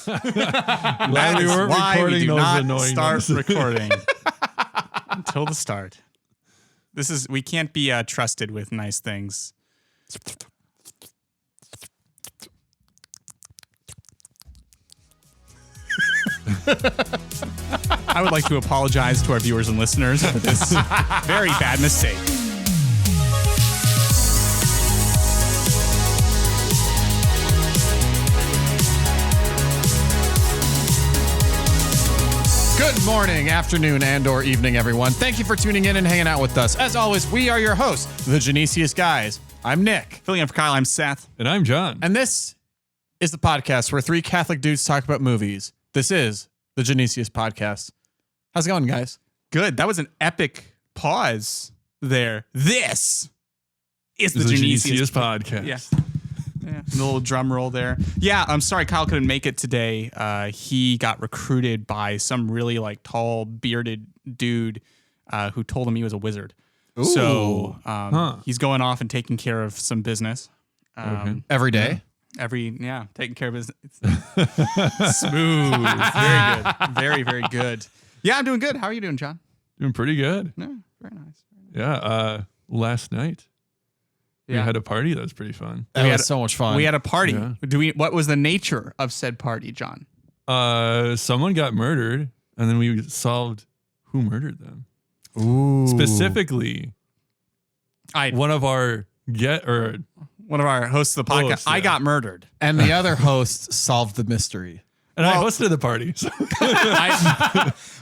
That is why we do not start recording until the start. We can't be trusted with nice things. I would like to apologize to our viewers and listeners for this very bad mistake. Good morning, afternoon, and/or evening, everyone. Thank you for tuning in and hanging out with us. As always, we are your hosts, the Genesius guys. I'm Nick. Filling in for Kyle, I'm Seth. And I'm John. And this is the podcast where three Catholic dudes talk about movies. This is the Genesius podcast. How's it going, guys? Good. That was an epic pause there. This is the Genesius podcast. Yeah. Yeah, a little drum roll there. Yeah, I'm sorry Kyle couldn't make it today. He got recruited by some really tall, bearded dude who told him he was a wizard. Ooh. So he's going off and taking care of some business. Every day? Taking care of business. Smooth. Very good. Very, very good. Yeah, I'm doing good. How are you doing, John? Doing pretty good. Yeah, very nice. Yeah, last night we had a party that was pretty fun. That was so much fun. We had a party. Yeah. What was the nature of said party, John? Someone got murdered, and then we solved who murdered them. Ooh. Specifically, one of our hosts of the podcast. I got murdered. And the other host solved the mystery. And I hosted the party. So.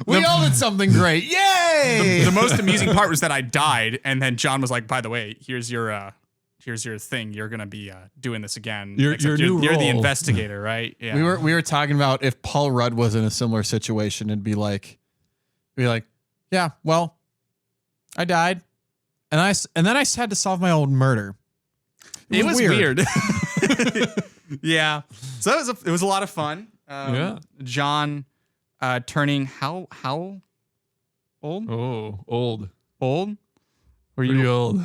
We all did something great. Yay! The most amusing part was that I died, and then John was like, by the way, here's your thing. You're going to be doing this again. You're the investigator, right? Yeah. We were talking about if Paul Rudd was in a similar situation and be like, yeah, well, I died. And then I had to solve my own murder. It was weird. Yeah. So it was a lot of fun. John turning how old? Oh, old. Old? Were Pretty you old?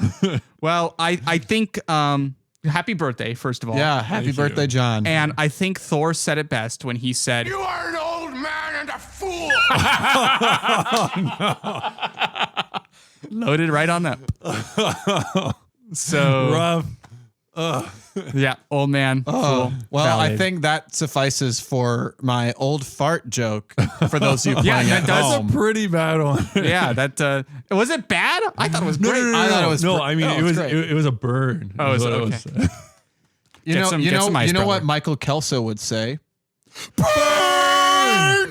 Well, I think happy birthday, first of all. Yeah, happy birthday, John. And I think Thor said it best when he said, "You are an old man and a fool." Loaded right on up. So Rough. Yeah, old man. Fool. Well, Valid. I think that suffices for my old fart joke for those of you playing that at does home. That's a pretty bad one. Yeah, that was it bad? I thought it was great. I thought it was it was a burn. Oh, is is what it? it Okay. was. You Get some ice, know brother. what Michael Kelso would say? Burn!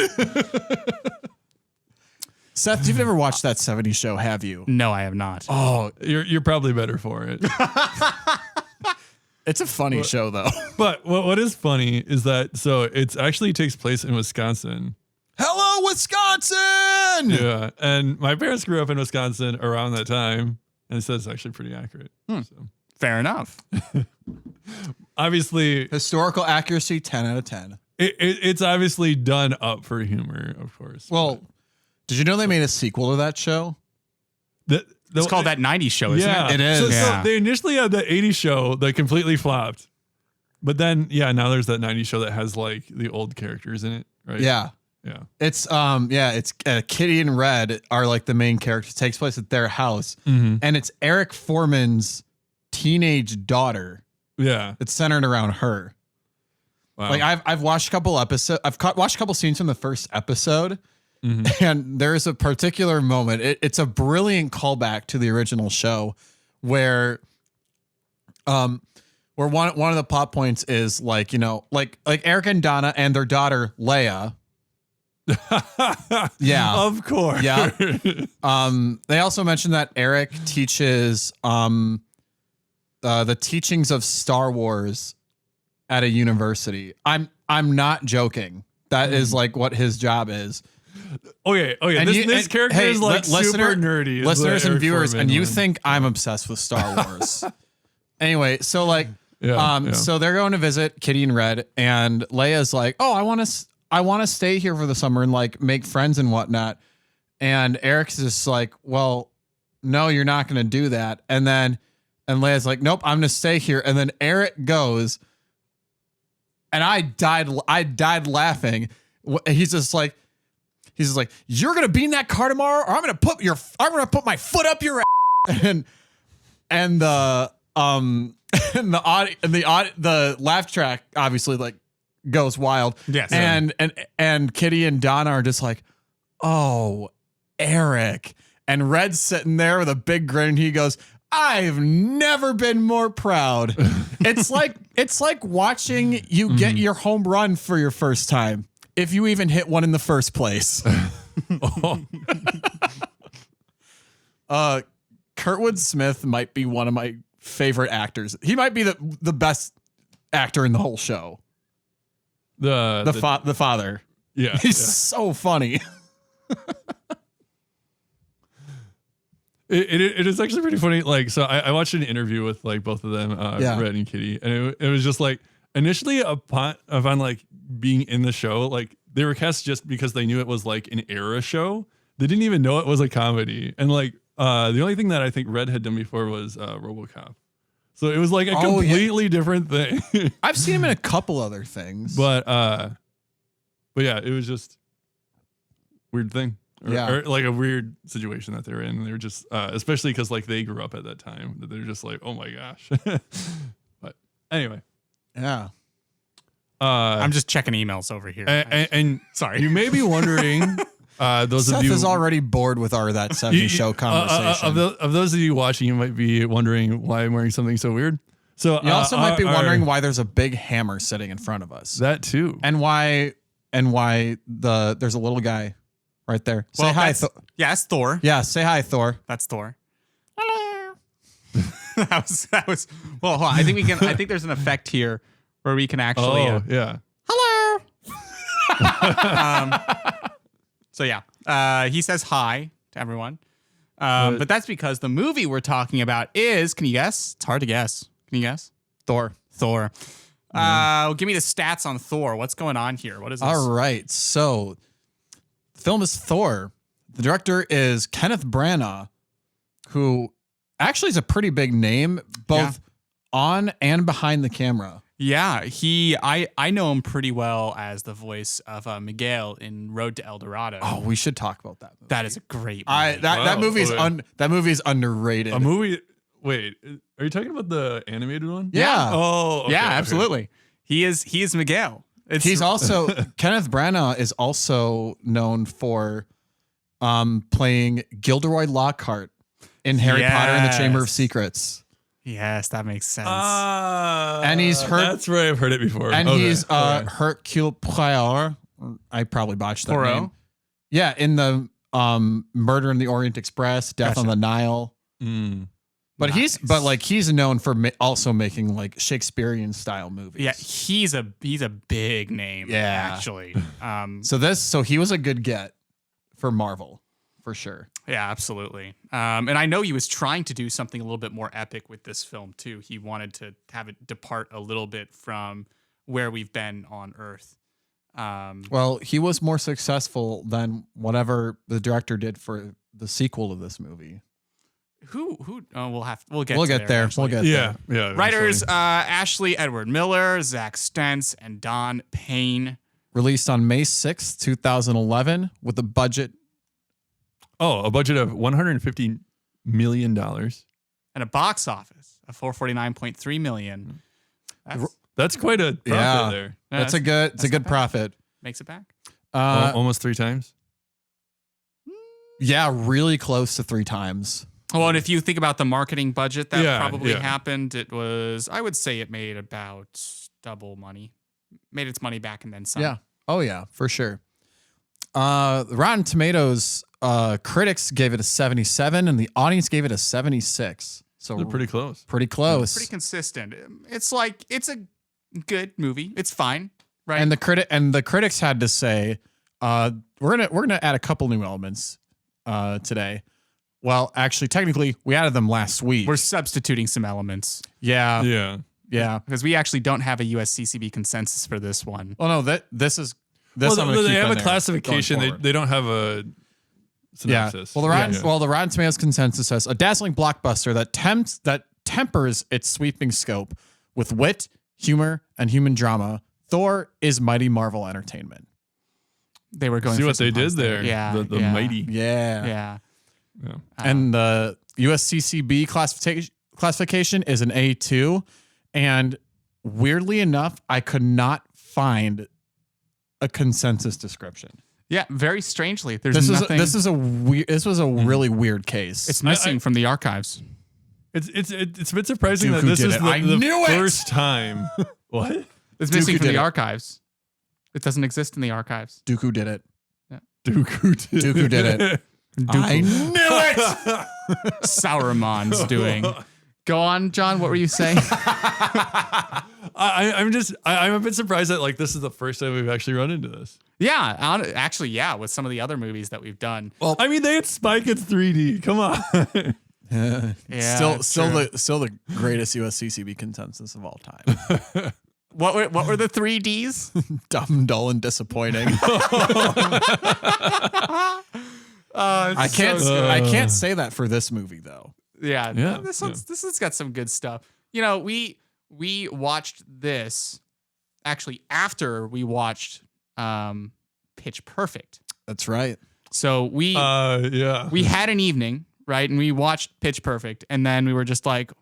Seth, you've never watched that 70s show, have you? No, I have not. Oh, you're probably better for it. It's a funny show, though. But what is funny is that it actually takes place in Wisconsin. Hello, Wisconsin! Yeah, and my parents grew up in Wisconsin around that time, and it says it's actually pretty accurate. So. Fair enough. Obviously, Historical accuracy, 10 out of 10. it's obviously done up for humor, of course. Well, did you know they made a sequel to that show? It's called That 90s Show, isn't yeah, it? It is. So they initially had that 80s show that completely flopped. But then, now there's that 90s show that has the old characters in it, right? Yeah. Yeah. It's Kitty and Red are the main characters. It takes place at their house. Mm-hmm. And it's Eric Foreman's teenage daughter. Yeah. It's centered around her. Wow. I've watched a couple episodes. Watched a couple scenes from the first episode. Mm-hmm. And there's a particular moment. It's a brilliant callback to the original show where one of the plot points is like Eric and Donna and their daughter Leia. Yeah. Of course. Yeah. They also mentioned that Eric teaches the teachings of Star Wars at a university. I'm not joking. That is what his job is. Okay. And This character is super nerdy. Listeners and viewers, and you think I'm obsessed with Star Wars. Anyway, so so they're going to visit Kitty and Red, and Leia's like, "Oh, I want to stay here for the summer and make friends and whatnot." And Eric's just like, "Well, no, you're not going to do that." And Leia's like, "Nope, I'm going to stay here." And then Eric goes, And I died laughing. He's just like, you're gonna be in that car tomorrow, or I'm gonna put my foot up your ass. And the laugh track obviously like goes wild. Yes. And Kitty and Donna are just like, oh, Eric. And Red's sitting there with a big grin, and he goes, I've never been more proud. It's like watching you get your home run for your first time, if you even hit one in the first place. Kurtwood Smith might be one of my favorite actors. He might be the best actor in the whole show. The father. Yeah. He's so funny. It is actually pretty funny. Like, so I watched an interview with like both of them, Red and Kitty, and it was just like initially upon like being in the show, like they were cast just because they knew it was like an era show. They didn't even know it was a comedy, and like the only thing that I think Red had done before was RoboCop. So it was like a completely different thing. I've seen him in a couple other things, but yeah, it was just weird thing. Or like a weird situation that they're in. They were just, especially because like they grew up at that time, that they're just like, oh my gosh. But anyway, yeah. I'm just checking emails over here. And sorry, you may be wondering, those Seth of you is already bored with our That 70s Show conversation. Of those of you watching, you might be wondering why I'm wearing something so weird. So you also might be wondering why there's a big hammer sitting in front of us. That too, and why there's a little guy. Right there. Say hi. Yeah, that's Thor. Yeah, say hi, Thor. That's Thor. Hello. that was. Well, hold on. I think there's an effect here where we can actually. Yeah. Hello. So yeah, he says hi to everyone, but that's because the movie we're talking about is. Can you guess? It's hard to guess. Can you guess? Thor. Give me the stats on Thor. What's going on here? What is this? All right. So. Film is Thor. The director is Kenneth Branagh, who actually is a pretty big name, both on and behind the camera. Yeah, I know him pretty well as the voice of Miguel in Road to El Dorado. Oh, we should talk about that movie. That is a great movie. That movie's underrated. A movie. Wait, are you talking about the animated one? Yeah. Oh, okay, yeah, absolutely. He is Miguel. He's also Kenneth Branagh is also known for playing Gilderoy Lockhart in Harry Potter and the Chamber of Secrets. Yes, that makes sense. And he's That's where I've heard it before. And he's Hercule Poirot. I probably botched that name. Yeah, in the Murder in the Orient Express, Death on the Nile. But he's known for also making like Shakespearean style movies. Yeah, he's a big name. Yeah, actually. So he was a good get for Marvel, for sure. Yeah, absolutely. And I know he was trying to do something a little bit more epic with this film too. He wanted to have it depart a little bit from where we've been on Earth. Well, he was more successful than whatever the director did for the sequel to this movie. Who? Oh, we'll get there. We'll get there. Yeah. Writers: Ashley Edward Miller, Zach Stentz, and Don Payne. Released on May 6th, 2011, with a budget. A budget of $150 million and a box office of $449.3 million. That's quite a profit there. That's a good profit. Makes it back. Almost 3 times. Yeah, really close to 3 times. Well, and if you think about the marketing budget that probably happened, it was, I would say it made about double money. Made its money back and then some. Yeah. Oh, yeah, for sure. Rotten Tomatoes critics gave it a 77 and the audience gave it a 76. So they're pretty close. Pretty close. Pretty consistent. It's like, it's a good movie. It's fine. Right. And the critics had to say, we're gonna add a couple new elements today. Well, actually, technically, we added them last week. We're substituting some elements. Yeah. Because we actually don't have a USCCB consensus for this one. Well, no, this is. Well, they have a classification. They don't have a synopsis. Yeah. Well, the Rotten Tomatoes consensus says a dazzling blockbuster that tempers its sweeping scope with wit, humor, and human drama. Thor is Mighty Marvel Entertainment. They were going. See for what some they did puns there. Yeah, The mighty. Yeah. Yeah. And the USCCB classification is an A2. And weirdly enough, I could not find a consensus description. Yeah, very strangely. There's nothing. This was a really weird case. It's missing from the archives. It's a bit surprising Dooku that this did is it. I the knew it! first time. What? It's missing Dooku from did the it. archives. It doesn't exist in the archives. Dooku did it. Dooku did it. I knew it. Sauron's doing. Go on, John. What were you saying? I'm a bit surprised that like this is the first time we've actually run into this. Yeah, actually, yeah. With some of the other movies that we've done. Well, I mean, they had Spike in 3D. Come on. Yeah, still the greatest USCCB consensus of all time. What were the 3Ds? Dumb, dull, and disappointing. I can't say that for this movie though. Yeah. This yeah. one's got some good stuff. You know, we watched this actually after we watched Pitch Perfect. That's right. So we had an evening, right? And we watched Pitch Perfect, and then we were just like,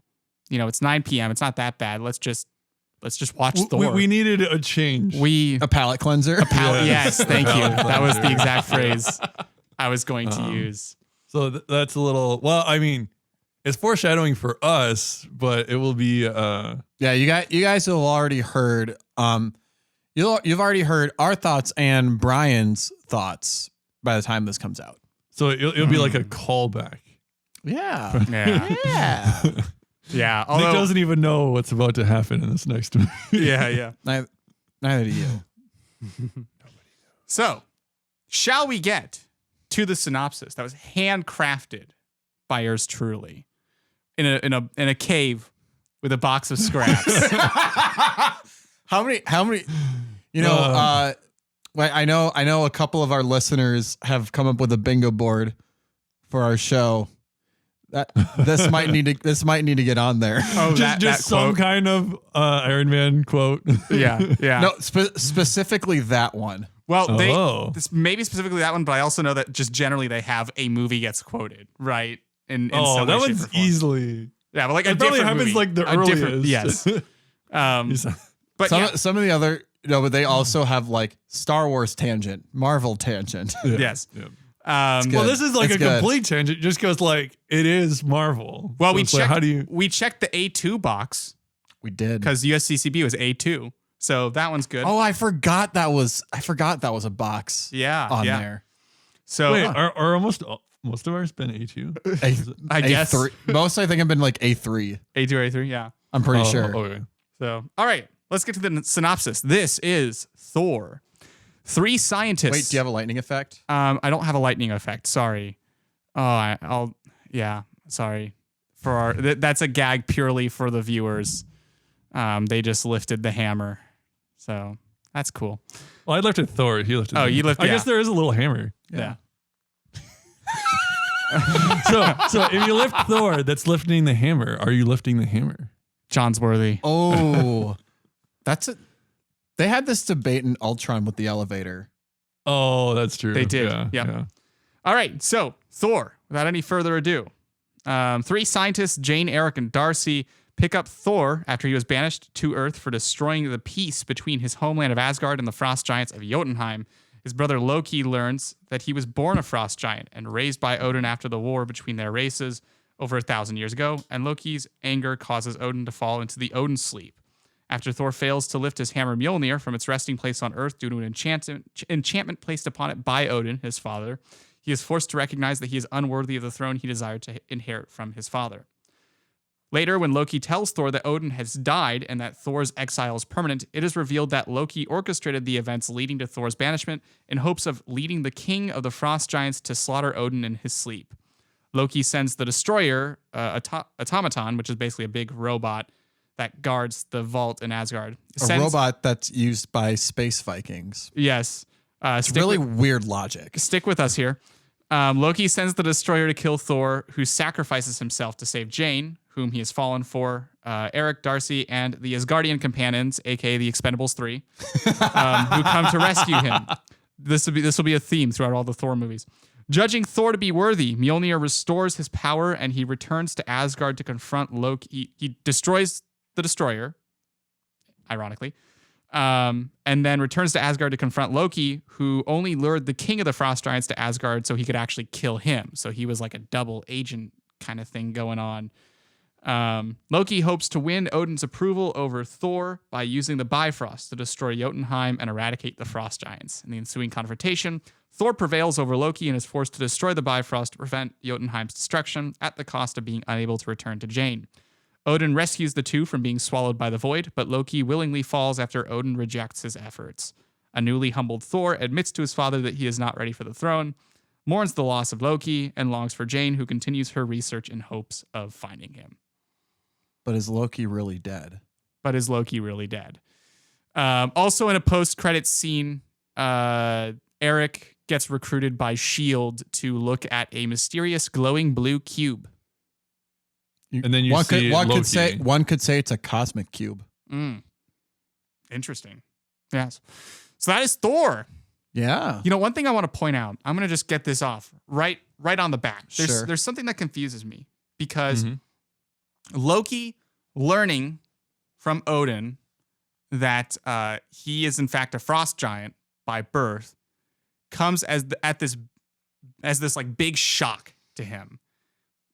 you know, it's 9 p.m. It's not that bad. Let's just watch Thor. We needed a change. A palate cleanser. Yes, thank you. That was the exact phrase I was going to use. So that's a little. Well, I mean, it's foreshadowing for us, but it will be. Yeah, you guys have already heard. You've already heard our thoughts and Brian's thoughts by the time this comes out. So it'll be like a callback. Yeah. Yeah. Yeah. Nick doesn't even know what's about to happen in this next movie. Yeah. Neither do you. So, shall we get to the synopsis that was handcrafted by yours truly in a cave with a box of scraps? How many? You know, I know a couple of our listeners have come up with a bingo board for our show. That this might need to get on there. Oh, just some kind of Iron Man quote. Yeah. No, specifically that one. Well, maybe specifically that one, but I also know that just generally they have a movie gets quoted, right? In some that way, shape, one's or form. easily. Yeah, but like it a probably different happens movie. like the earliest. Yes. But some of the other, but they also have like Star Wars tangent, Marvel tangent. Yeah. Yes. Yeah. Well, this is like complete tangent, just because like it is Marvel. Well, so we checked the A2 box. We did because USCCB was A2, so that one's good. Oh, I forgot that was a box. On there. So wait, are most of ours been A2? I guess A3. Most I think have been like A3. A2, yeah. I'm pretty sure. Okay. So all right, let's get to the synopsis. This is Thor. 3 scientists. Wait, do you have a lightning effect? I don't have a lightning effect. Sorry. Oh, sorry. For that's a gag purely for the viewers. They just lifted the hammer, so that's cool. Well, I lifted Thor. He lifted. You lifted. I guess there is a little hammer. Yeah. So if you lift Thor, that's lifting the hammer. Are you lifting the hammer? John's worthy. Oh, that's it. They had this debate in Ultron with the elevator. Oh, that's true. They did. Yeah. All right. So Thor, without any further ado, 3 scientists, Jane, Eric, and Darcy, pick up Thor after he was banished to Earth for destroying the peace between his homeland of Asgard and the frost giants of Jotunheim. His brother Loki learns that he was born a frost giant and raised by Odin after the war between their races over 1,000 years ago, and Loki's anger causes Odin to fall into the Odin sleep. After Thor fails to lift his hammer Mjolnir from its resting place on Earth due to an enchantment placed upon it by Odin, his father, he is forced to recognize that he is unworthy of the throne he desired to inherit from his father. Later, when Loki tells Thor that Odin has died and that Thor's exile is permanent, it is revealed that Loki orchestrated the events leading to Thor's banishment in hopes of leading the king of the frost giants to slaughter Odin in his sleep. Loki sends the destroyer, Automaton, which is basically a big robot that guards the vault in Asgard. A robot that's used by space Vikings. Yes. It's really weird logic. Stick with us here. Loki sends the destroyer to kill Thor, who sacrifices himself to save Jane, whom he has fallen for, Eric, Darcy, and the Asgardian companions, aka the Expendables 3, who come to rescue him. This will be a theme throughout all the Thor movies. Judging Thor to be worthy, Mjolnir restores his power and he returns to Asgard to confront Loki. He destroys the Destroyer, ironically, and then returns to Asgard to confront Loki, who only lured the king of the Frost Giants to Asgard so he could actually kill him. So he was like a double agent kind of thing going on. Loki hopes to win Odin's approval over Thor by using the Bifrost to destroy Jotunheim and eradicate the Frost Giants. In the ensuing confrontation, Thor prevails over Loki and is forced to destroy the Bifrost to prevent Jotunheim's destruction at the cost of being unable to return to Jane. Odin rescues the two from being swallowed by the void, but Loki willingly falls after Odin rejects his efforts. A newly humbled Thor admits to his father that he is not ready for the throne, mourns the loss of Loki, and longs for Jane, who continues her research in hopes of finding him. But is Loki really dead? Also in a post-credits scene, Eric gets recruited by S.H.I.E.L.D. to look at a mysterious glowing blue cube. And then one could say it's a cosmic cube. Interesting. Yes. So that is Thor. Yeah. You know, one thing I want to point out, I'm going to just get this off right on the back. Sure. There's something that confuses me because Loki learning from Odin that he is in fact a frost giant by birth comes as this like big shock to him.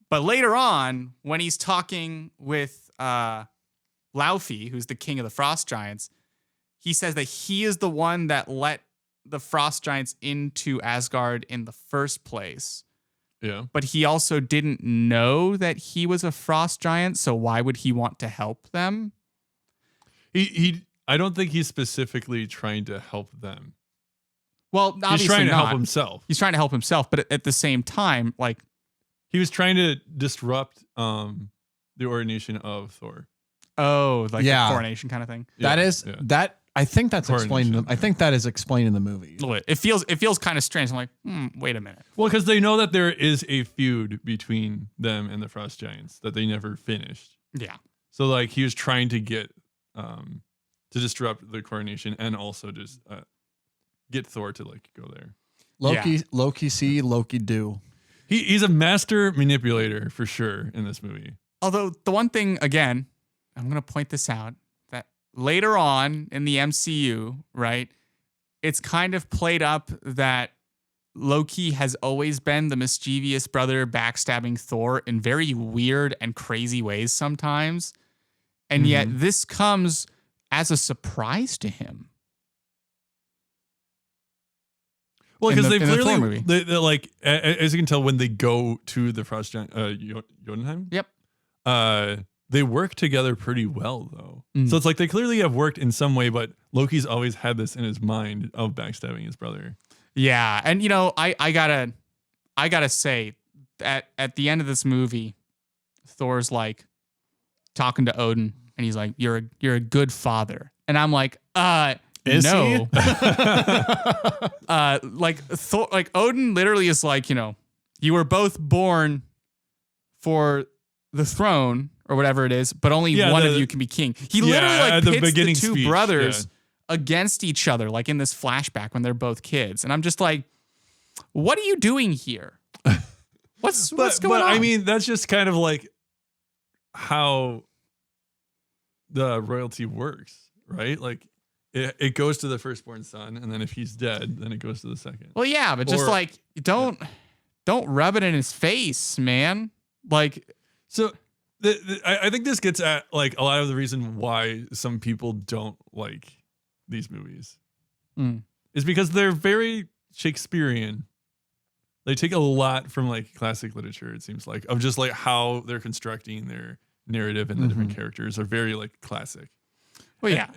But later on, when he's talking with Laufey, who's the king of the frost giants, he says that he is the one that let the frost giants into Asgard in the first place. Yeah. But he also didn't know that he was a frost giant, so why would he want to help them? I don't think he's specifically trying to help them. Well, obviously he's trying to help not. himself. He's trying to help himself, but at the same time, like he was trying to disrupt the ordination of Thor. Oh, like the coronation kind of thing. That I think that's explained. I think that is explained in the movie. It feels kind of strange. I'm like, wait a minute. Well, because they know that there is a feud between them and the Frost Giants that they never finished. Yeah. So like he was trying to get to disrupt the coronation and also just get Thor to like go there. Loki see, Loki do. He's a master manipulator for sure in this movie. Although the one thing, again, I'm going to point this out, that later on in the MCU, right, it's kind of played up that Loki has always been the mischievous brother backstabbing Thor in very weird and crazy ways sometimes. And yet this comes as a surprise to him. Well, because they clearly, they're like, as you can tell, when they go to the Frost Giant, Jotunheim. Yep. They work together pretty well, though. So it's like they clearly have worked in some way, but Loki's always had this in his mind of backstabbing his brother. Yeah, and you know, I gotta say, at the end of this movie, Thor's like talking to Odin, and he's like, "You're a good father," and I'm like, Is no. he? Like Thor, like Odin literally is like, you know, you were both born for the throne or whatever it is, but only one of you can be king. He literally like pits the two brothers against each other, like in this flashback when they're both kids. And I'm just like, what are you doing here? What's going on? I mean, that's just kind of like how the royalty works, right? Like it goes to the firstborn son, and then if he's dead, then it goes to the second. Well, yeah, but just like don't rub it in his face, man. Like, so I think this gets at like a lot of the reason why some people don't like these movies is because they're very Shakespearean. They take a lot from like classic literature, it seems like, of just like how they're constructing their narrative and the different characters are very like classic. Well, yeah.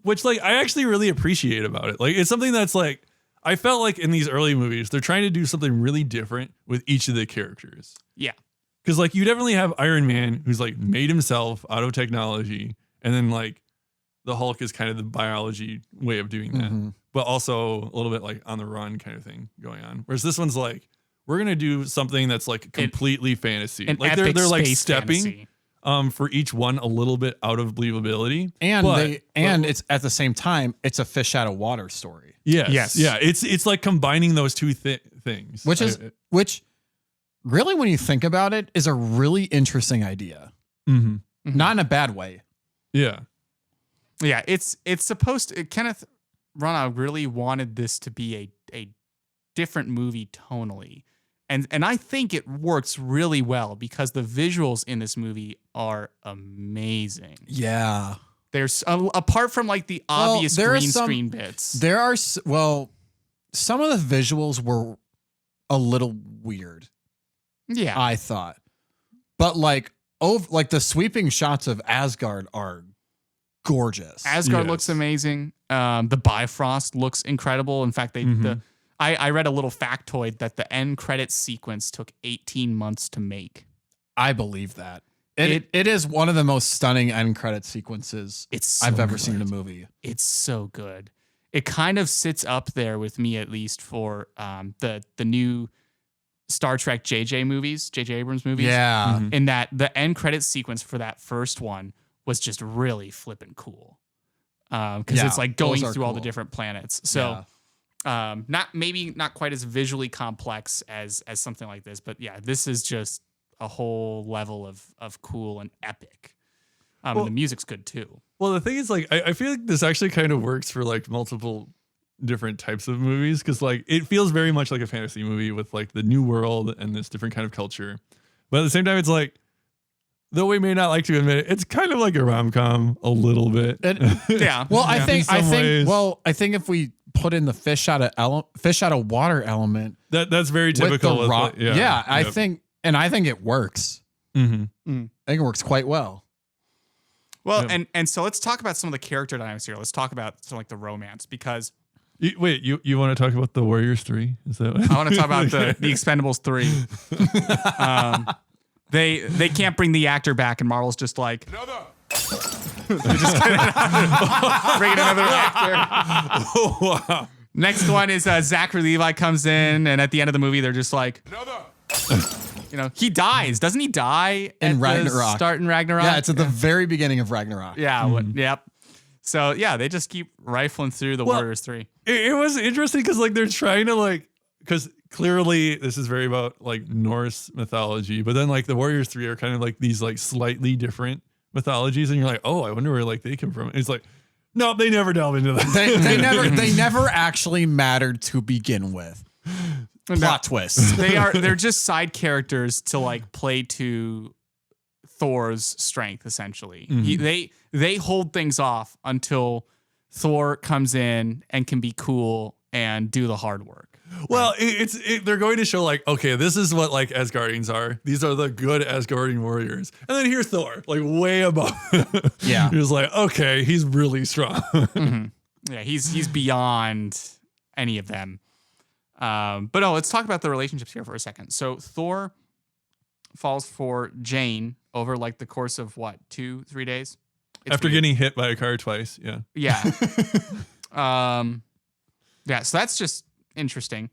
Which like I actually really appreciate about it. Like it's something that's like I felt like in these early movies, they're trying to do something really different with each of the characters. Yeah. Because like you definitely have Iron Man who's like made himself out of technology, and then like the Hulk is kind of the biology way of doing that, but also a little bit like on the run kind of thing going on. Whereas this one's like, we're gonna do something that's like completely fantasy. An Like epic they're like space stepping fantasy. for each one a little bit out of believability. And it's at the same time, it's a fish out of water story. Yes. Yeah. It's like combining those two things. Which really, when you think about it, is a really interesting idea. Mm-hmm. Not in a bad way. Yeah. Yeah. It's supposed to, Kenneth Branagh really wanted this to be a different movie tonally. And I think it works really well because the visuals in this movie are amazing. Yeah. There's apart from like the obvious green screen bits. Some of the visuals were a little weird. Yeah. I thought. But like the sweeping shots of Asgard are gorgeous. Asgard looks amazing. The Bifrost looks incredible. In fact, I read a little factoid that the end credits sequence took 18 months to make. I believe that. It is one of the most stunning end credit sequences I've ever seen in a movie. It's so good. It kind of sits up there with me, at least, for the new Star Trek J.J. Abrams movies. Yeah. In that the end credit sequence for that first one was just really flippin' cool. Because it's like going through all the different planets. So not quite as visually complex as something like this, but yeah, this is just a whole level of cool and epic. And the music's good too. Well, the thing is, like, I feel like this actually kind of works for like multiple different types of movies because like it feels very much like a fantasy movie with like the new world and this different kind of culture, but at the same time, it's like, though we may not like to admit it, it's kind of like a rom-com a little bit. Yeah. Well, I think if we put in the fish out of water element, that's very typical. I think it works. Mm-hmm. I think it works quite well. Well, and so let's talk about some of the character dynamics here. Let's talk about some like the romance because. You want to talk about the Warriors 3? Is that what? I want to talk about the Expendables 3. They can't bring the actor back, and Marvel's just like, Another. They're just bringing another actor. Oh, wow. Next one is Zachary Levi comes in, and at the end of the movie, they're just like, Another. He dies. Doesn't he die In at Ragnarok? the start in Ragnarok? Yeah, it's at the very beginning of Ragnarok. Yeah. Yep. So yeah, they just keep rifling through the Warriors 3. It was interesting because like they're trying to like, because clearly this is very about like Norse mythology, but then like the Warriors 3 are kind of like these like slightly different mythologies, and you're like, oh, I wonder where like they come from. And it's like, no, they never delve into that. They never actually mattered to begin with. Plot twist. They're just side characters to like play to Thor's strength, essentially. Mm-hmm. They hold things off until Thor comes in and can be cool and do the hard work. Well, they're going to show like, okay, this is what like Asgardians are. These are the good Asgardian warriors. And then here's Thor, like way above. Yeah. He was like, okay, he's really strong. Mm-hmm. Yeah, he's beyond any of them. But no, let's talk about the relationships here for a second. So Thor falls for Jane over like the course of what, 2-3 days? After getting hit by a car twice. Yeah. Yeah. Yeah. So that's just interesting.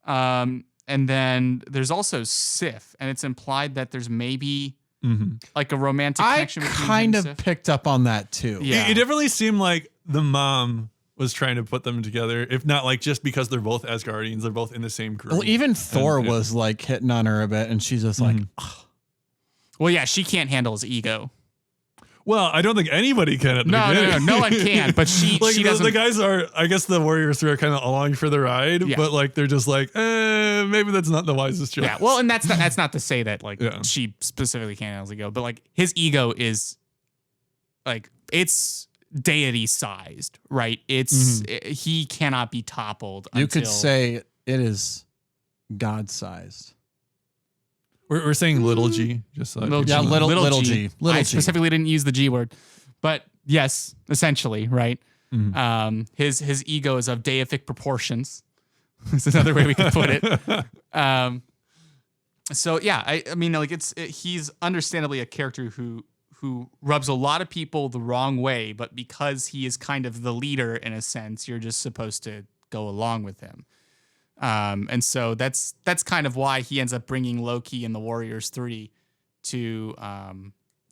And then there's also Sif, and it's implied that there's maybe like a romantic connection between him and Sif. Picked up on that too. Yeah. It definitely seemed like the mom was trying to put them together, if not like just because they're both Asgardians, they're both in the same group. Well, even Thor was like hitting on her a bit, and she's just like, ugh. Well, yeah, she can't handle his ego. Well, I don't think anybody can at the beginning. No one can. But she doesn't. The guys are, I guess the Warriors 3 are kind of along for the ride, but like they're just like, maybe that's not the wisest choice. Yeah. Well, and that's not to say that like she specifically can't handle his ego, but like his ego is like it's deity sized, right? It's he cannot be toppled. You could say it is God sized. We're saying little g, just like little G. I specifically didn't use the G word, but yes, essentially, right? His ego is of deific proportions. That's another way we could put it. So yeah, I mean, like he's understandably a character who rubs a lot of people the wrong way, but because he is kind of the leader in a sense, you're just supposed to go along with him. And so that's kind of why he ends up bringing Loki and the Warriors 3 to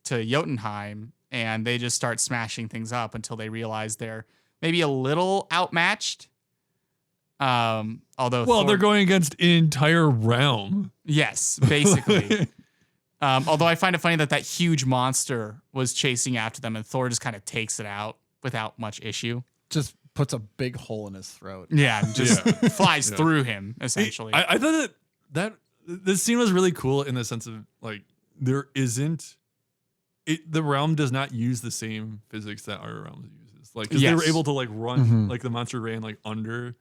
to Jotunheim, and they just start smashing things up until they realize they're maybe a little outmatched. Although they're going against an entire realm. Yes, basically. Although I find it funny that huge monster was chasing after them, and Thor just kind of takes it out without much issue. Just puts a big hole in his throat. Yeah, and just flies through him, essentially. I thought that this scene was really cool in the sense of like there isn't the realm does not use the same physics that our realm uses. Like because they were able to like run like the monster ran like under.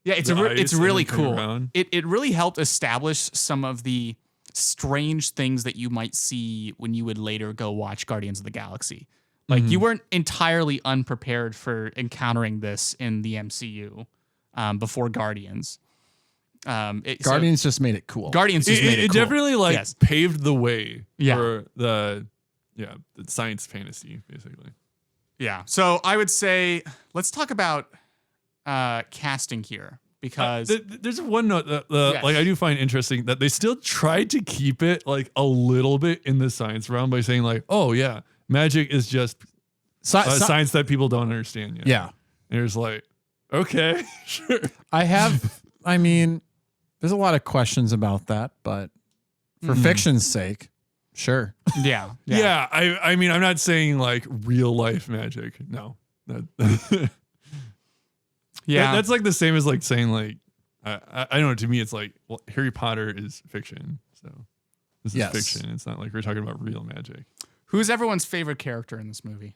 Yeah, it's really cool. It really helped establish some of the strange things that you might see when you would later go watch Guardians of the Galaxy. Like you weren't entirely unprepared for encountering this in the MCU before Guardians. Guardians just made it cool. Guardians just made it cool. It definitely paved the way for the science fantasy, basically. Yeah. So I would say let's talk about casting here because there's one note that like I do find interesting that they still tried to keep it like a little bit in the science realm by saying like, oh yeah, magic is just science that people don't understand yet. Yeah. And it's like, okay, sure. I mean, there's a lot of questions about that, but for fiction's sake, sure. Yeah. I mean, I'm not saying like real life magic. No. Yeah. That's like the same as like saying like, I don't know, to me, it's like, well, Harry Potter is fiction. So this is fiction. It's not like we're talking about real magic. Who's everyone's favorite character in this movie?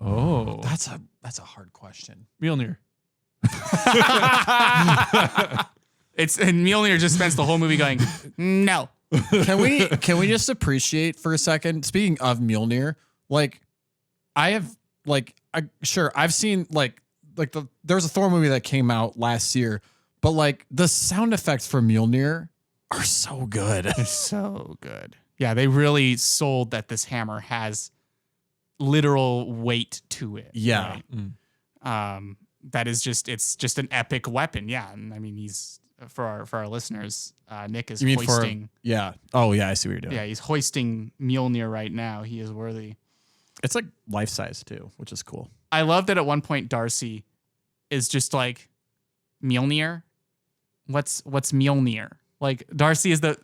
Oh, that's a hard question. Mjolnir. And Mjolnir just spends the whole movie going, no. Can we just appreciate for a second? Speaking of Mjolnir, like I've seen there's a Thor movie that came out last year, but like the sound effects for Mjolnir are so good. They're so good. Yeah, they really sold that this hammer has literal weight to it. Yeah. Right? That is it's just an epic weapon. Yeah. And I mean, he's for our listeners, Nick is hoisting. Oh yeah, I see what you're doing. Yeah, he's hoisting Mjolnir right now. He is worthy. It's like life size too, which is cool. I love that at one point Darcy is just like, Mjolnir? What's Mjolnir? Like Darcy is the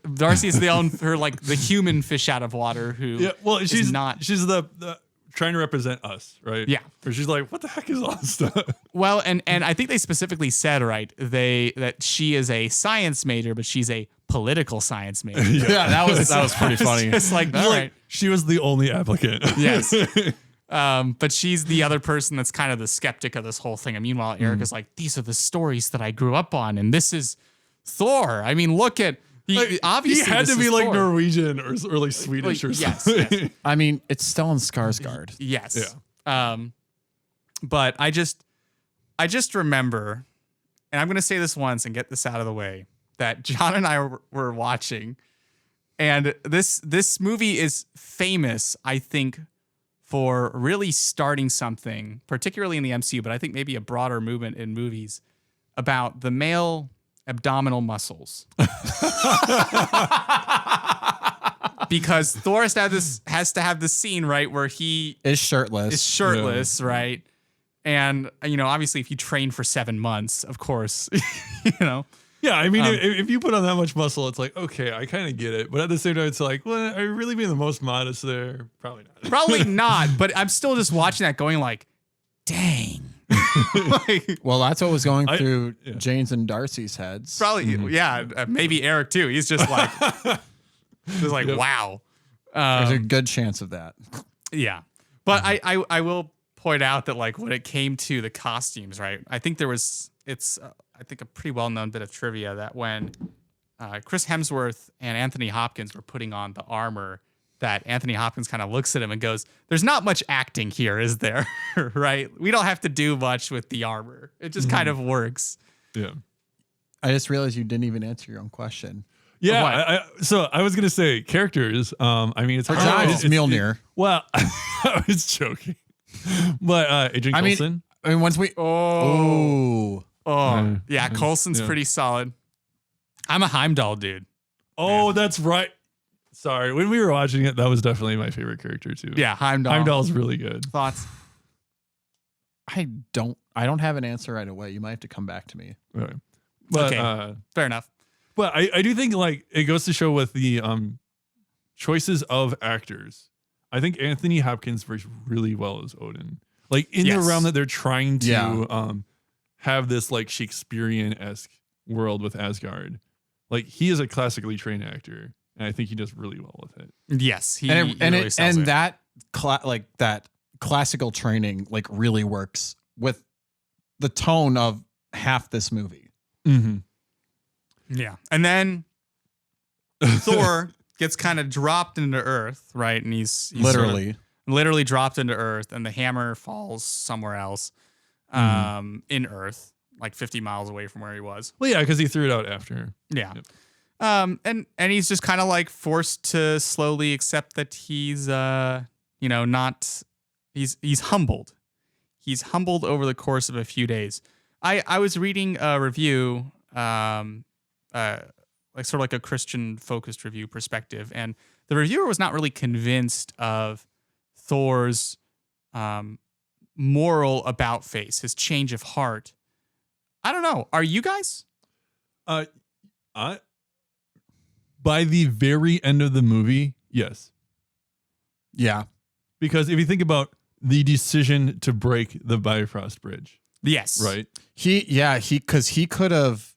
her like the human fish out of water who she's the trying to represent us, right? Yeah. Or she's like, what the heck is all this stuff? Well, and I think they specifically said, right, that she is a science major, but she's a political science major. Yeah, that was pretty funny. It's like, all right. She was the only applicant. Yes. But she's the other person that's kind of the skeptic of this whole thing. And meanwhile, Eric is like, these are the stories that I grew up on, and this is Thor. I mean, look at obviously he had to be like Thor. Norwegian or like Swedish or something. Yes. I mean, it's Stellan Skarsgård. Yes. Yeah. But I just remember, and I'm going to say this once and get this out of the way, that John and I were watching, and this movie is famous, I think, for really starting something, particularly in the MCU, but I think maybe a broader movement in movies about the male abdominal muscles. Because Thor has to have this scene, right, where he is shirtless, right? And obviously if you train for 7 months, of course, Yeah, I mean, if you put on that much muscle, it's like, okay, I kind of get it. But at the same time, it's like, well, are you really being the most modest there? Probably not. Probably not, but I'm still just watching that going like, dang. Well, that's what was going through Jane's and Darcy's heads. Probably, maybe Eric too. He's just like, wow. There's a good chance of that. Yeah. But I will point out that like when it came to the costumes, right? I think it's a pretty well-known bit of trivia that when Chris Hemsworth and Anthony Hopkins were putting on the armor, that Anthony Hopkins kind of looks at him and goes, there's not much acting here, is there? Right? We don't have to do much with the armor. It just kind of works. Yeah. I just realized you didn't even answer your own question. Yeah. So I was going to say characters. I mean, it's hard to it's Mjolnir. Well, I was joking. But Adrian Coulson. I mean, once we... Yeah, Coulson's pretty solid. I'm a Heimdall dude. Oh, that's right. Sorry, when we were watching it, that was definitely my favorite character too. Yeah, Heimdall. Heimdall's really good. Thoughts? I don't have an answer right away. You might have to come back to me. Right. But, okay, fair enough. But I do think like it goes to show with the choices of actors. I think Anthony Hopkins works really well as Odin. Like in the realm that they're trying to have this like Shakespearean-esque world with Asgard. Like he is a classically trained actor, and I think he does really well with it. Yes, that classical training like really works with the tone of half this movie. Mm-hmm. Yeah, and then Thor gets kind of dropped into Earth, right? And he's literally dropped into Earth, and the hammer falls somewhere else, in Earth, like 50 miles away from where he was. Well, yeah, because he threw it out after. Yeah. Yep. And he's just kind of like forced to slowly accept that he's not he's humbled. He's humbled over the course of a few days. I was reading a review, like sort of like a Christian focused review perspective, and the reviewer was not really convinced of Thor's moral about face, his change of heart. I don't know. Are you guys? By the very end of the movie, yes. Yeah. Because if you think about the decision to break the Bifrost Bridge. Yes. Right. He could have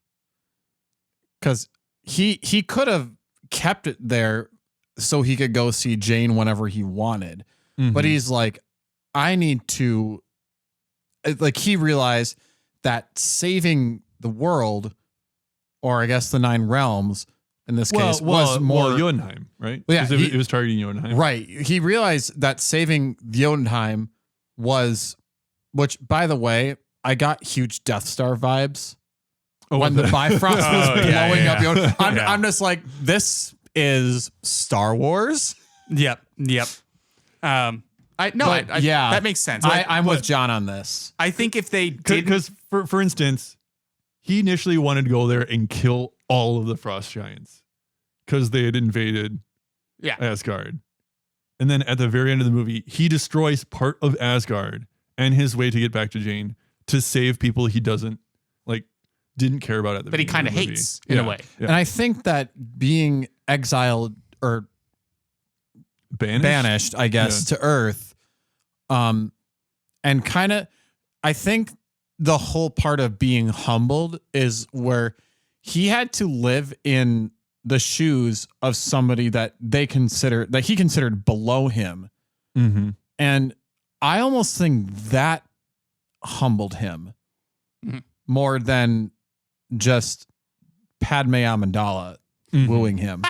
kept it there so he could go see Jane whenever he wanted. Mm-hmm. But he's like, I need to, like, he realized that saving the world, or I guess the 9 realms in this case, was more Jotunheim, right? Well, yeah, it was targeting Jotunheim. Right. He realized that saving Jotunheim was, which, by the way, I got huge Death Star vibes when the Bifrost was blowing up Jotunheim. I'm just like, this is Star Wars. Yep. That makes sense. I'm with John on this. I think if they did, because for instance, he initially wanted to go there and kill all of the Frost Giants because they had invaded Asgard. And then at the very end of the movie, he destroys part of Asgard and his way to get back to Jane to save people he didn't care about at the beginning. But he kind of hates in a way. Yeah. And I think that being exiled or banished, I guess, to Earth, and kind of, I think the whole part of being humbled is where he had to live in the shoes of somebody that he considered below him. Mm-hmm. And I almost think that humbled him more than just Padme Amidala wooing him.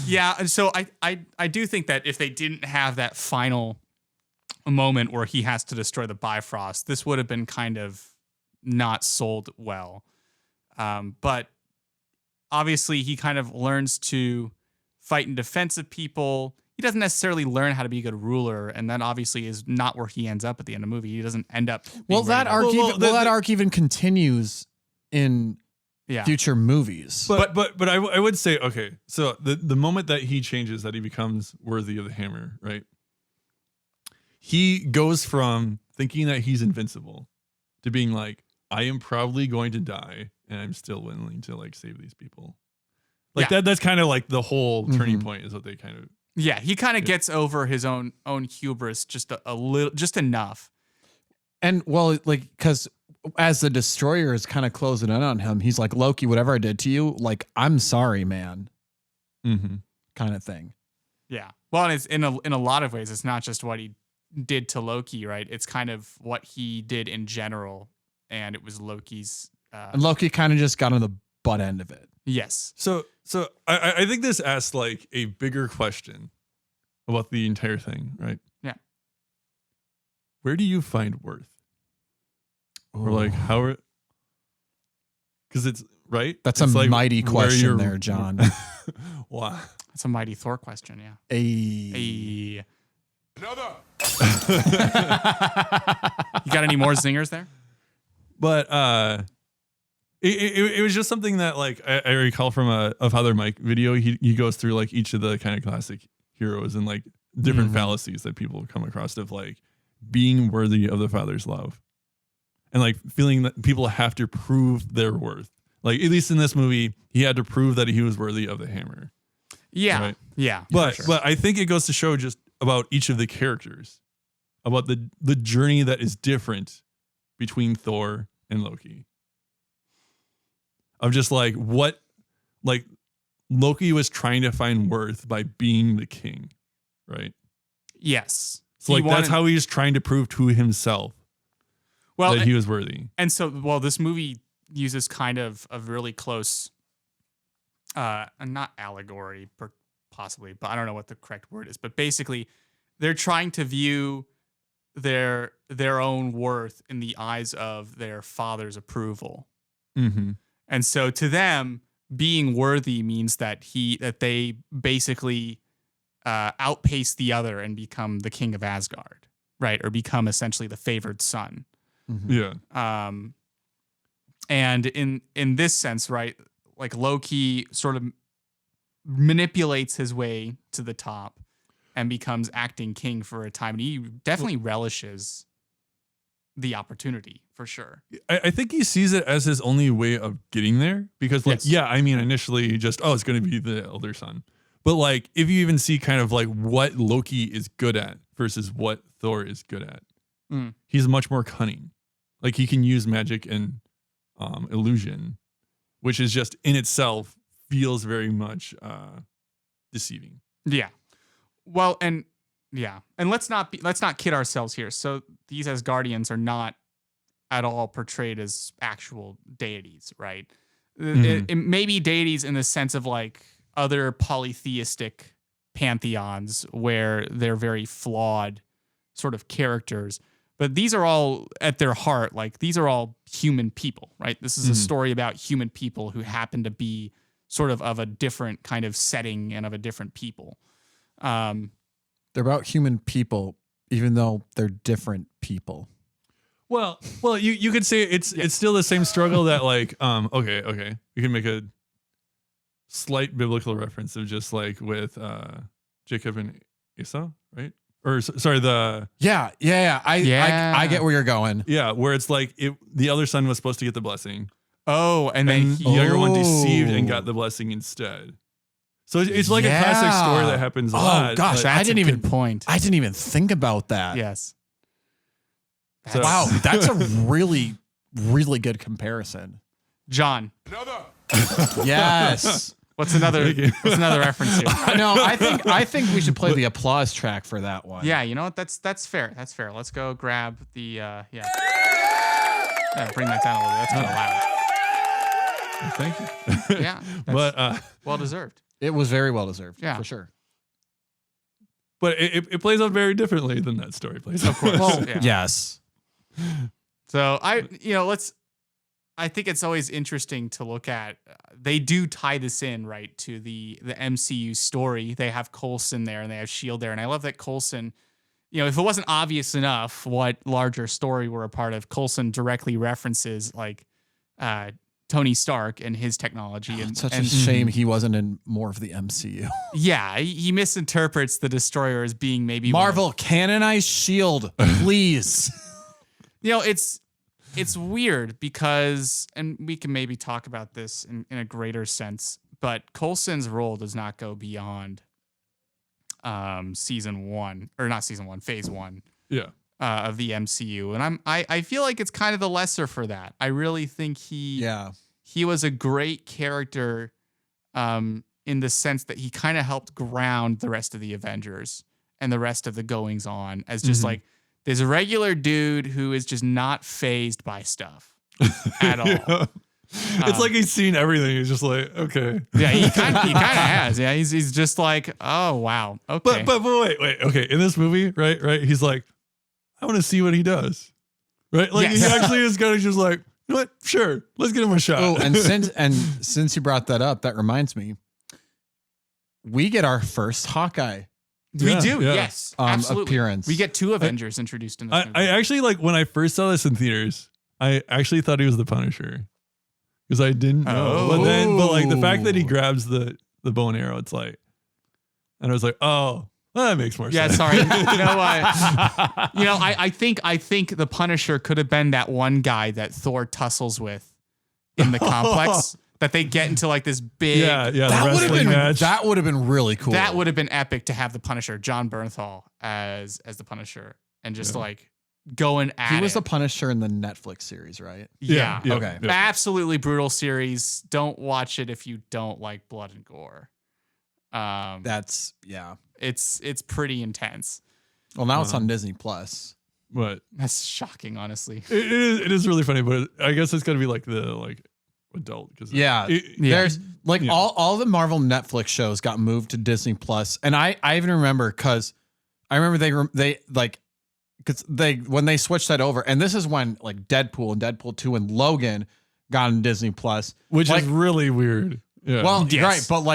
Yeah, and so I do think that if they didn't have that final moment where he has to destroy the Bifrost, this would have been kind of not sold well. But obviously he kind of learns to fight in defense of people. He doesn't necessarily learn how to be a good ruler, and that obviously is not where he ends up at the end of the movie. He doesn't end up. That arc even continues in future movies. But I would say, okay, so the moment that he changes, that he becomes worthy of the hammer, right? He goes from thinking that he's invincible to being like, I am probably going to die, and I'm still willing to like save these people. Like that's kind of like the whole turning point is what they kind of. Yeah, he kind of gets over his own hubris just a little, just enough. And well, like, because as the destroyer is kind of closing in on him, he's like, Loki, whatever I did to you, like, I'm sorry, man. Mm-hmm. Kind of thing. Yeah. Well, and it's in a lot of ways, it's not just what he did to Loki, right? It's kind of what he did in general, and it was Loki's. And Loki kind of just got on the butt end of it. Yes. So I think this asks like a bigger question about the entire thing, right? Yeah. Where do you find worth? Or like how? Because it's right. That's it's a like mighty question there, John. Wow. That's a mighty Thor question. Yeah. Another. You got any more zingers there? But It was just something that like I recall from a Father Mike video. He goes through like each of the kind of classic heroes and like different fallacies that people come across of like being worthy of the Father's love, and like feeling that people have to prove their worth. Like at least in this movie, he had to prove that he was worthy of the hammer. Yeah, right? Yeah. But I think it goes to show just about each of the characters, about the journey that is different between Thor and Loki. Of just like what, like Loki was trying to find worth by being the king, right? Yes. So like that's how he was trying to prove to himself that he was worthy. And so, this movie uses kind of a really close, not allegory, possibly, but I don't know what the correct word is. But basically, they're trying to view their own worth in the eyes of their father's approval. Mm-hmm. And so to them, being worthy means that they basically outpace the other and become the king of Asgard, right? Or become essentially the favored son. Mm-hmm. Yeah. And in this sense, right, like Loki sort of manipulates his way to the top and becomes acting king for a time. And he definitely relishes the opportunity for sure. I think he sees it as his only way of getting there because like, yeah, I mean, initially just, it's going to be the elder son. But like, if you even see kind of like what Loki is good at versus what Thor is good at, he's much more cunning. Like he can use magic and illusion, which is just in itself feels very much deceiving. Yeah. Well, and let's not kid ourselves here. So these Asgardians are not at all portrayed as actual deities, right? It may be deities in the sense of like other polytheistic pantheons where they're very flawed sort of characters. But these are all at their heart, like these are all human people, right? This is a story about human people who happen to be sort of a different kind of setting and of a different people. They're about human people, even though they're different people. Well, you could say it's still the same struggle that like, okay. You can make a slight biblical reference of just like with Jacob and Esau, right? Or sorry, I get where you're going. Yeah, where it's like the other son was supposed to get the blessing. Oh, and then the younger one deceived and got the blessing instead. So it's like a classic story that happens a lot. Oh gosh, that's a good point. I didn't even think about that. Yes. Wow, that's a really, really good comparison. John. Yes. What's another reference here? No, I think we should play the applause track for that one. Yeah, you know what? That's fair. That's fair. Let's go grab the yeah, bring that down a little bit. That's kind of loud. Thank you. Yeah. But well deserved. It was very well deserved. Yeah. For sure. But it plays out very differently than that story plays out. Of course. Well, yeah. yes. So I think it's always interesting to look at. They do tie this in right to the MCU story. They have Coulson there and they have S.H.I.E.L.D. there, and I love that Coulson. If it wasn't obvious enough what larger story we're a part of, Coulson directly references like Tony Stark and his technology. And such a shame he wasn't in more of the MCU. Yeah, he misinterprets the Destroyer as being maybe Marvel canonize S.H.I.E.L.D., please. It's weird because, and we can maybe talk about this in a greater sense, but Coulson's role does not go beyond phase one of the MCU. And I feel like it's kind of the lesser for that. I really think he was a great character in the sense that he kind of helped ground the rest of the Avengers and the rest of the goings on as just like, there's a regular dude who is just not fazed by stuff at all. Yeah. It's like he's seen everything. He's just like, okay. Yeah, he kind of has. Yeah, he's just like, oh wow, okay. But wait. Okay, in this movie, right? He's like, I want to see what he does. Right? Like he actually is kind of just like, you know what? Sure, let's give him a shot. Oh, and since you brought that up, that reminds me, we get our first Hawkeye. We do, yes, absolutely. Appearance. We get two Avengers introduced in this movie. I actually, like, when I first saw this in theaters, I actually thought he was the Punisher. because I didn't know. But like the fact that he grabs the bow and arrow, it's like, and I was like, oh, well, that makes more sense. Yeah, sorry. You know what? I think the Punisher could have been that one guy that Thor tussles with in the complex. That they get into like this big. Yeah. That would have been really cool. That would have been epic to have the Punisher, John Bernthal, as the Punisher, and just like going at it. He was the Punisher in the Netflix series, right? Yeah. Okay. Yeah. Absolutely brutal series. Don't watch it if you don't like blood and gore. It's pretty intense. Well, now it's on Disney Plus. But that's shocking, honestly. It is really funny, but I guess it's gonna be like the adult because there's all the Marvel Netflix shows got moved to Disney Plus, and I even remember because I remember when they switched that over, and this is when like Deadpool and Deadpool 2 and Logan got on Disney Plus, which is really weird. Yeah. Well, right, but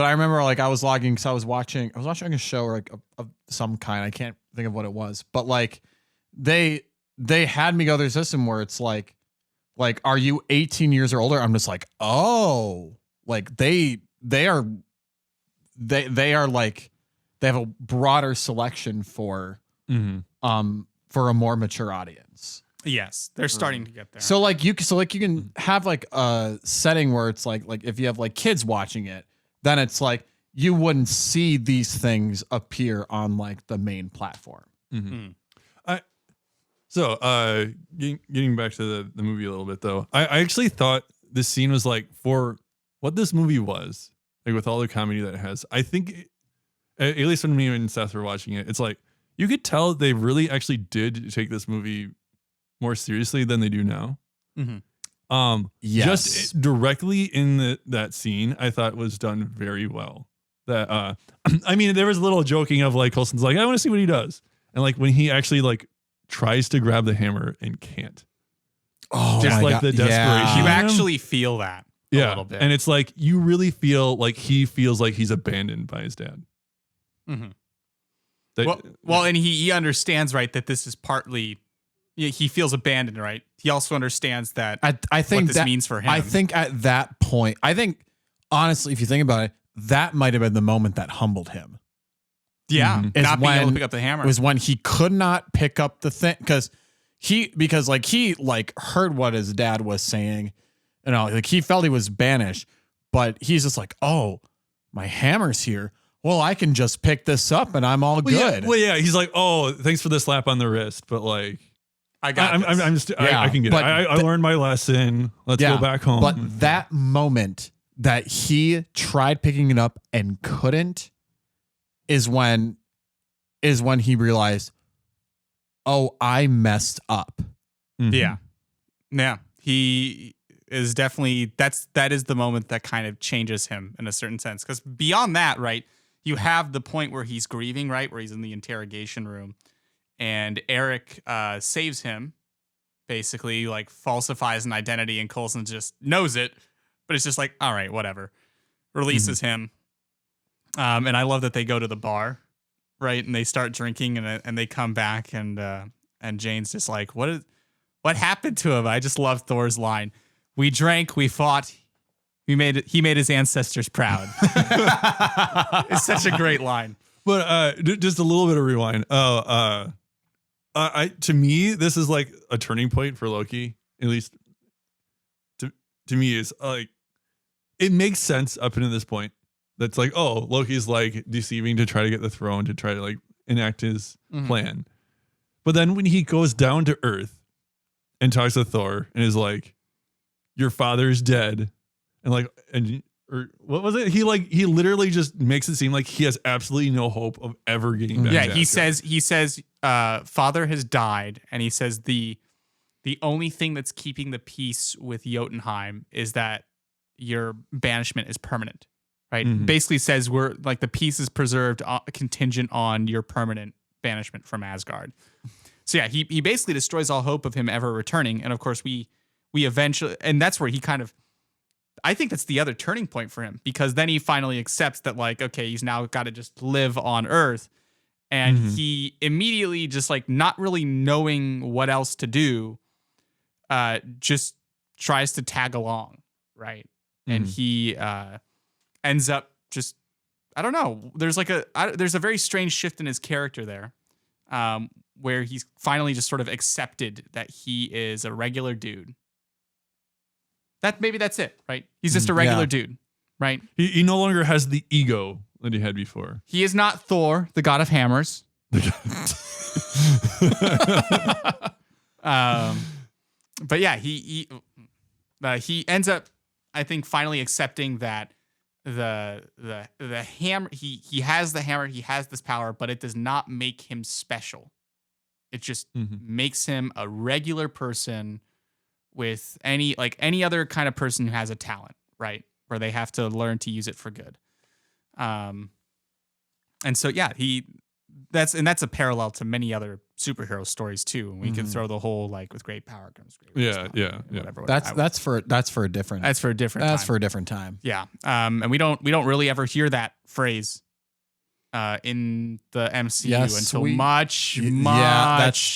I remember like I was logging because I was watching a show like of some kind. I can't think of what it was, but like they had me go through a system where it's like, are you 18 years or older? I'm just like, oh, like they are like, they have a broader selection for a more mature audience. Yes, they're starting to get there. So you can have like a setting where it's like if you have like kids watching it, then it's like you wouldn't see these things appear on like the main platform. So, getting back to the movie a little bit though, I actually thought this scene was like, for what this movie was, like with all the comedy that it has, I think, at least when me and Seth were watching it, it's like, you could tell they really actually did take this movie more seriously than they do now. Yes. Just directly in that scene, I thought was done very well. That, I mean, there was a little joking of like, Coulson's like, I want to see what he does. And like, when he actually like, tries to grab the hammer and can't. Oh, just like the desperation. Yeah. You actually feel that a little bit. And it's like, you really feel like he feels like he's abandoned by his dad. Well, and he understands, right, that this is partly, he feels abandoned, right? He also understands that I think what this means for him. I think at that point, honestly, if you think about it, that might have been the moment that humbled him. Yeah, not being able to pick up the hammer was when he could not pick up the thing because he heard what his dad was saying, like he felt he was banished, but he's just like, oh, my hammer's here. Well, I can just pick this up and I'm all good. Yeah. He's like, oh, thanks for the slap on the wrist, but like, I can get it. I learned my lesson. Let's go back home. But that moment that he tried picking it up and couldn't is when he realized, oh, I messed up. Yeah. He is definitely, that is the moment that kind of changes him in a certain sense. Because beyond that, right, you have the point where he's grieving, right, where he's in the interrogation room, and Eric saves him, basically, like falsifies an identity, and Coulson just knows it, but it's just like, all right, whatever. Releases him. And I love that they go to the bar, right? And they start drinking, and they come back, and Jane's just like, what happened to him? I just love Thor's line. We drank, we fought, he made his ancestors proud. It's such a great line. But just a little bit of rewind. To me, this is like a turning point for Loki. At least to me, is like, it makes sense up until this point. That's like, oh, Loki's like deceiving to try to get the throne, to try to like enact his plan. But then when he goes down to Earth and talks to Thor and is like, your father's dead. Or what was it? He literally just makes it seem like he has absolutely no hope of ever getting back. Yeah, he says, father has died. And he says the only thing that's keeping the peace with Jotunheim is that your banishment is permanent. Right. Basically says we're like, the peace is preserved contingent on your permanent banishment from Asgard. So yeah, he basically destroys all hope of him ever returning. And of course we eventually, and that's where he kind of, I think that's the other turning point for him, because then he finally accepts that like, okay, he's now got to just live on Earth. And he immediately, just like not really knowing what else to do, just tries to tag along, right? And he ends up just, I don't know. There's like there's a very strange shift in his character there, where he's finally just sort of accepted that he is a regular dude. Maybe that's it, right? He's just a regular dude, right? He no longer has the ego that he had before. He is not Thor, the god of hammers. But yeah, he ends up, I think, finally accepting that the hammer, he has the hammer, he has this power, but it does not make him special. It just makes him a regular person with any other kind of person who has a talent, right? Where they have to learn to use it for good. And so yeah, that's a parallel to many other superhero stories too. And we can throw the whole with great power comes great whatever. That's for a different time. Yeah. And we don't really ever hear that phrase in the MCU until much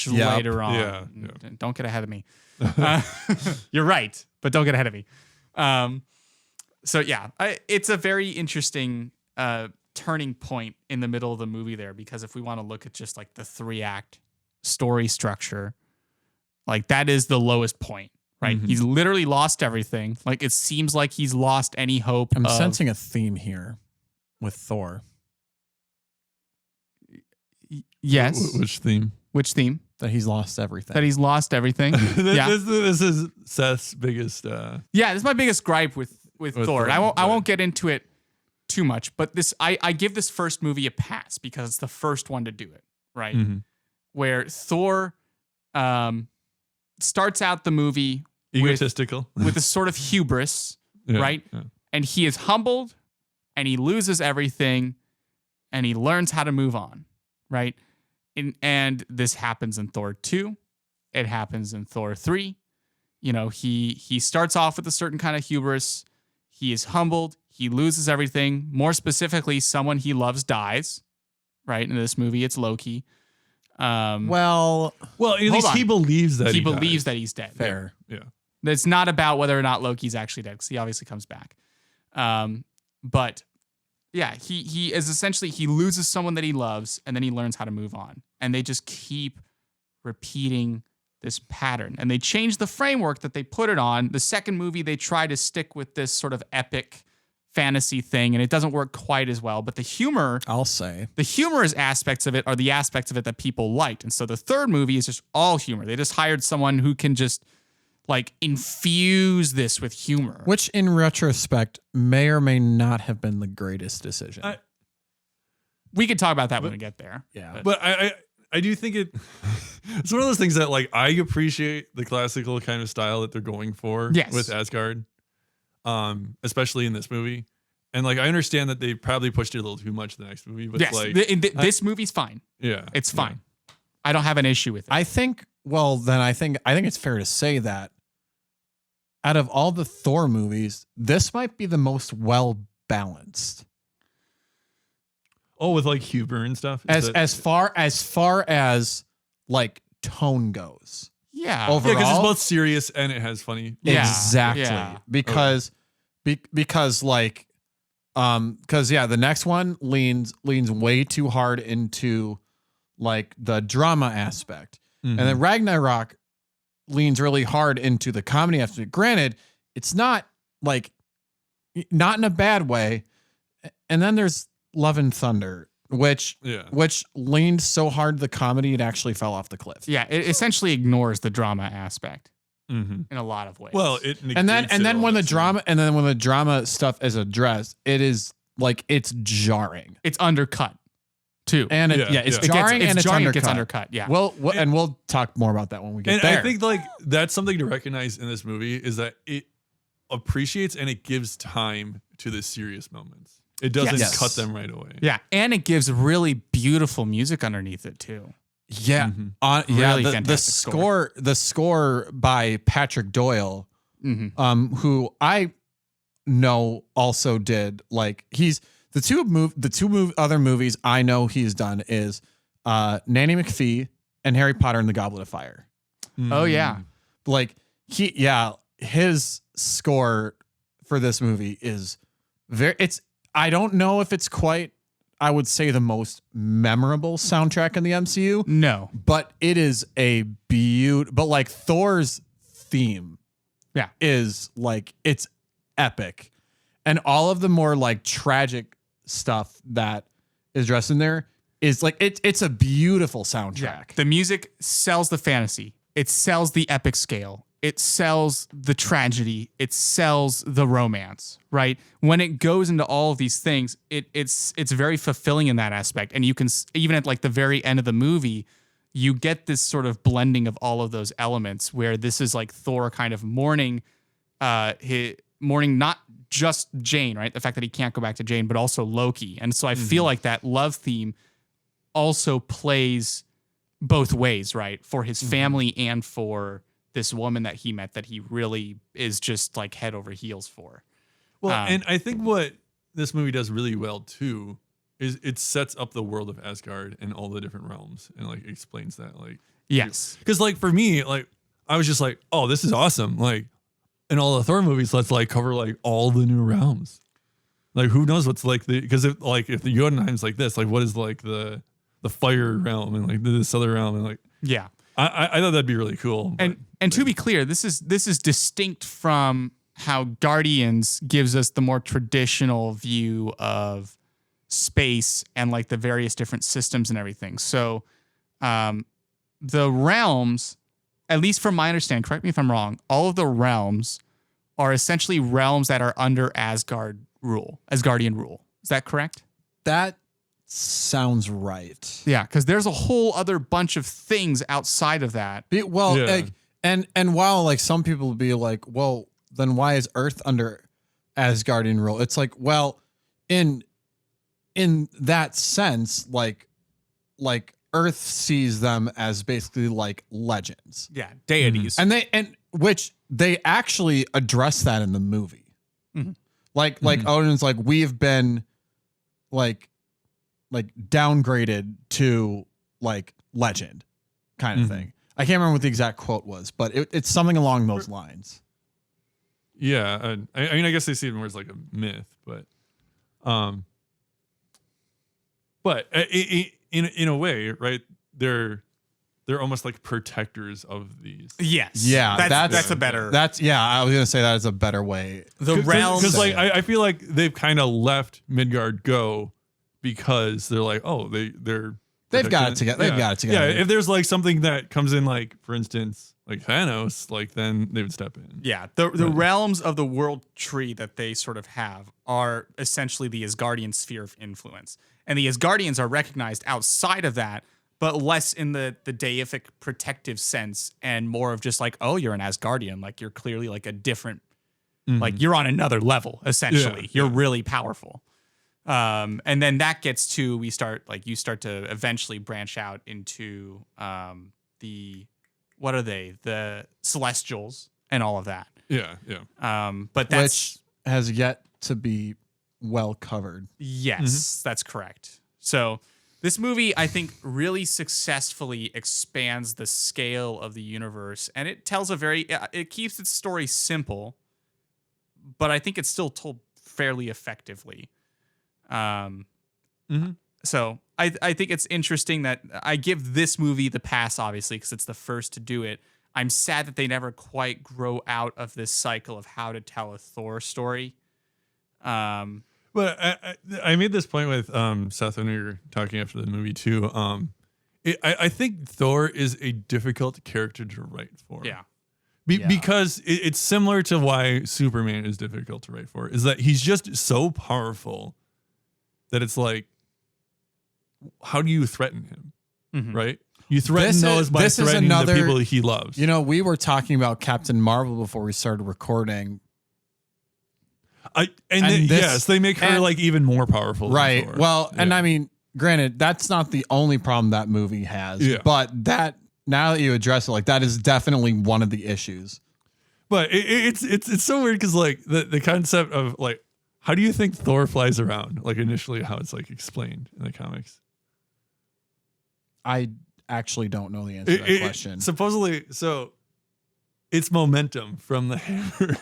later on. Yeah. Don't get ahead of me. You're right, but don't get ahead of me. So yeah, it's a very interesting turning point in the middle of the movie there, because if we want to look at just the 3-act story structure, that is the lowest point, right? He's literally lost everything. It seems like he's lost any hope. I'm sensing a theme here with Thor. Yes. Which theme? Which theme? That he's lost everything. Yeah. This is Seth's biggest. Yeah, this is my biggest gripe with Thor. I won't get into it too much, but I give this first movie a pass because it's the first one to do it, right? Where Thor starts out the movie egotistical with a sort of hubris, right? Yeah. And he is humbled, and he loses everything, and he learns how to move on, right? And this happens in Thor 2. It happens in Thor 3. He starts off with a certain kind of hubris. He is humbled. He loses everything. More specifically, someone he loves dies, right? In this movie, it's Loki. Well, at least he believes that he believes that he's dead. Fair. Yeah. It's not about whether or not Loki's actually dead, because he obviously comes back. But yeah, he is essentially, he loses someone that he loves, and then he learns how to move on. And they just keep repeating this pattern. And they change the framework that they put it on. The second movie, they try to stick with this sort of epic fantasy thing, and it doesn't work quite as well. But the humor, the humorous aspects of it are the aspects of it that people liked. And so the third movie is just all humor. They just hired someone who can just infuse this with humor. Which in retrospect may or may not have been the greatest decision. We could talk about that when we get there. Yeah. But I do think it's one of those things that I appreciate the classical kind of style that they're going for with Asgard. Especially in this movie. And I understand that they probably pushed it a little too much in the next movie, but this movie's fine. Yeah. It's fine. I don't have an issue with it. I think it's fair to say that out of all the Thor movies, this might be the most well balanced. Oh, with humor and stuff. As far as tone goes. Yeah. Overall, because it's both serious and it has funny. Yeah. Exactly. Yeah. Because the next one leans way too hard into the drama aspect. And then Ragnarok leans really hard into the comedy aspect. Granted, it's not in a bad way. And then there's Love and Thunder, which leaned so hard the comedy it actually fell off the cliff. Yeah, it essentially ignores the drama aspect in a lot of ways. Well, and then when the drama stuff is addressed, it is it's jarring. It's undercut too, and it's jarring and it's undercut. It gets undercut. Yeah. And we'll talk more about that when we get there. I think that's something to recognize in this movie is that it appreciates and it gives time to the serious moments. It doesn't cut them right away. Yeah, and it gives really beautiful music underneath it too. Yeah, really the score by Patrick Doyle, who I know also did he's the two other movies I know he's done is Nanny McPhee and Harry Potter and the Goblet of Fire. Oh yeah, his score for this movie is I don't know if it's quite, I would say, the most memorable soundtrack in the MCU. No, but it is a but like Thor's theme is like, it's epic. And all of the more like tragic stuff that is dressed in there is like, it's a beautiful soundtrack. Yeah. The music sells the fantasy. It sells the epic scale. It sells the tragedy. It sells the romance, right? When it goes into all of these things, it's very fulfilling in that aspect. And you can, even at like the very end of the movie, you get this sort of blending of all of those elements where this is like Thor kind of mourning not just Jane, right? The fact that he can't go back to Jane, but also Loki. And so I feel like that love theme also plays both ways, right? For his family and for this woman that he met that he really is just like head over heels for. Well, and I think what this movie does really well too is it sets up the world of Asgard and all the different realms and like explains that. Like, yes. Because like for me, like I was just like, oh, this is awesome. Like in all the Thor movies, let's like cover like all the new realms. Like who knows what's like because if the Jotunheim's like this, like what is like the fire realm and like this other realm and like yeah. I thought that'd be really cool. And to be clear, this is distinct from how Guardians gives us the more traditional view of space and like the various different systems and everything. So the realms, at least from my understanding, correct me if I'm wrong, all of the realms are essentially realms that are under Asgardian rule. Is that correct? That sounds right. Yeah, because there's a whole other bunch of things outside of that. Well, like, and while like some people would be like, well, then why is Earth under Asgardian rule? It's like, well, in that sense, like Earth sees them as basically like legends. Yeah, deities. And which they actually address that in the movie. Mm-hmm. Like Odin's like, we've been like downgraded to like legend kind of thing. I can't remember what the exact quote was, but it's something along those lines. Yeah. I mean, I guess they see it more as like a myth, but in a way, right? They're almost like protectors of these. Yes. Yeah. That's a better. I was going to say that is a better way. The realms. Because like, I feel like they've kind of let Midgard go because they're like, oh, they've got it together. They've got it together. Yeah, if there's like something that comes in, like for instance, like Thanos, like then they would step in. Yeah, the realms of the world tree that they sort of have are essentially the Asgardian sphere of influence, and the Asgardians are recognized outside of that, but less in the deific protective sense, and more of just like, oh, you're an Asgardian, like you're clearly like a different, like you're on another level essentially. You're really powerful. And then that gets to, you start to eventually branch out into what are they? The Celestials and all of that. Yeah. But that's, which has yet to be well covered. Yes, that's correct. So this movie, I think, really successfully expands the scale of the universe, and it tells it keeps its story simple, but I think it's still told fairly effectively. So I think it's interesting that I give this movie the pass, obviously, because it's the first to do it. I'm sad that they never quite grow out of this cycle of how to tell a Thor story. But I made this point with Seth when we were talking after the movie too. I think Thor is a difficult character to write for. Yeah. Because it's similar to why Superman is difficult to write for, is that he's just so powerful that it's like, how do you threaten him? Right? You threaten those by threatening the people he loves. You know, we were talking about Captain Marvel before we started recording. Yes, they make her like even more powerful. Right. Than Thor. Well, and I mean, granted, that's not the only problem that movie has. Yeah. But that, now that you address it, like that is definitely one of the issues. But it's so weird because like the concept of like, how do you think Thor flies around? Like initially, how it's like explained in the comics. I actually don't know the answer to that question. Supposedly, so it's momentum from the hammer.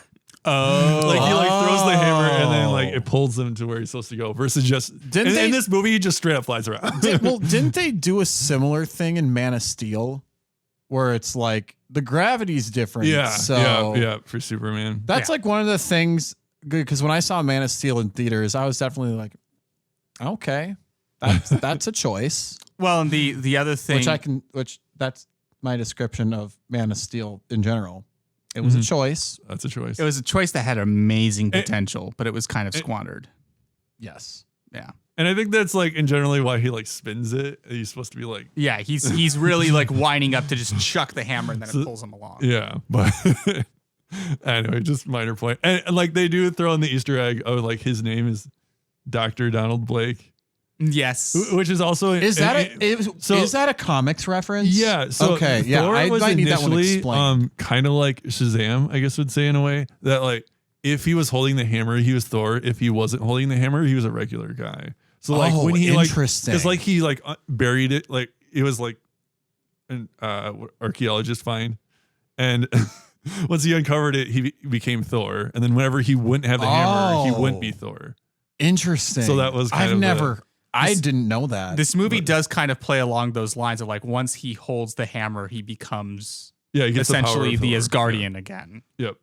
Oh, Like he like throws the hammer and then like it pulls him to where he's supposed to go versus just in this movie he just straight up flies around. Didn't they do a similar thing in Man of Steel where it's like the gravity's different? Yeah, for Superman. That's like one of the things because when I saw Man of Steel in theaters, I was definitely like, okay, that's a choice. Well, and the other thing, which that's my description of Man of Steel in general. It was a choice. That's a choice. It was a choice that had amazing potential, but it was kind of squandered. Yes. Yeah. And I think that's like in generally why he like spins it. He's supposed to be like, yeah, he's really like winding up to just chuck the hammer and then it pulls him along. Yeah, but anyway, just minor point. And like they do throw in the Easter egg of like his name is Dr. Donald Blake. Yes, which is also is that a comics reference? Yeah. So okay. Yeah, Thor I was might need that one initially explained. kind of like Shazam, I guess would say in a way that like if he was holding the hammer, he was Thor. If he wasn't holding the hammer, he was a regular guy. So like when he like because like he like buried it, like it was like an archaeologist find, and once he uncovered it, he became Thor. And then whenever he wouldn't have the hammer, he wouldn't be Thor. Interesting. So that was I didn't know that. This movie does kind of play along those lines of like once he holds the hammer, he becomes he gets essentially the Thor. Asgardian again. Yep.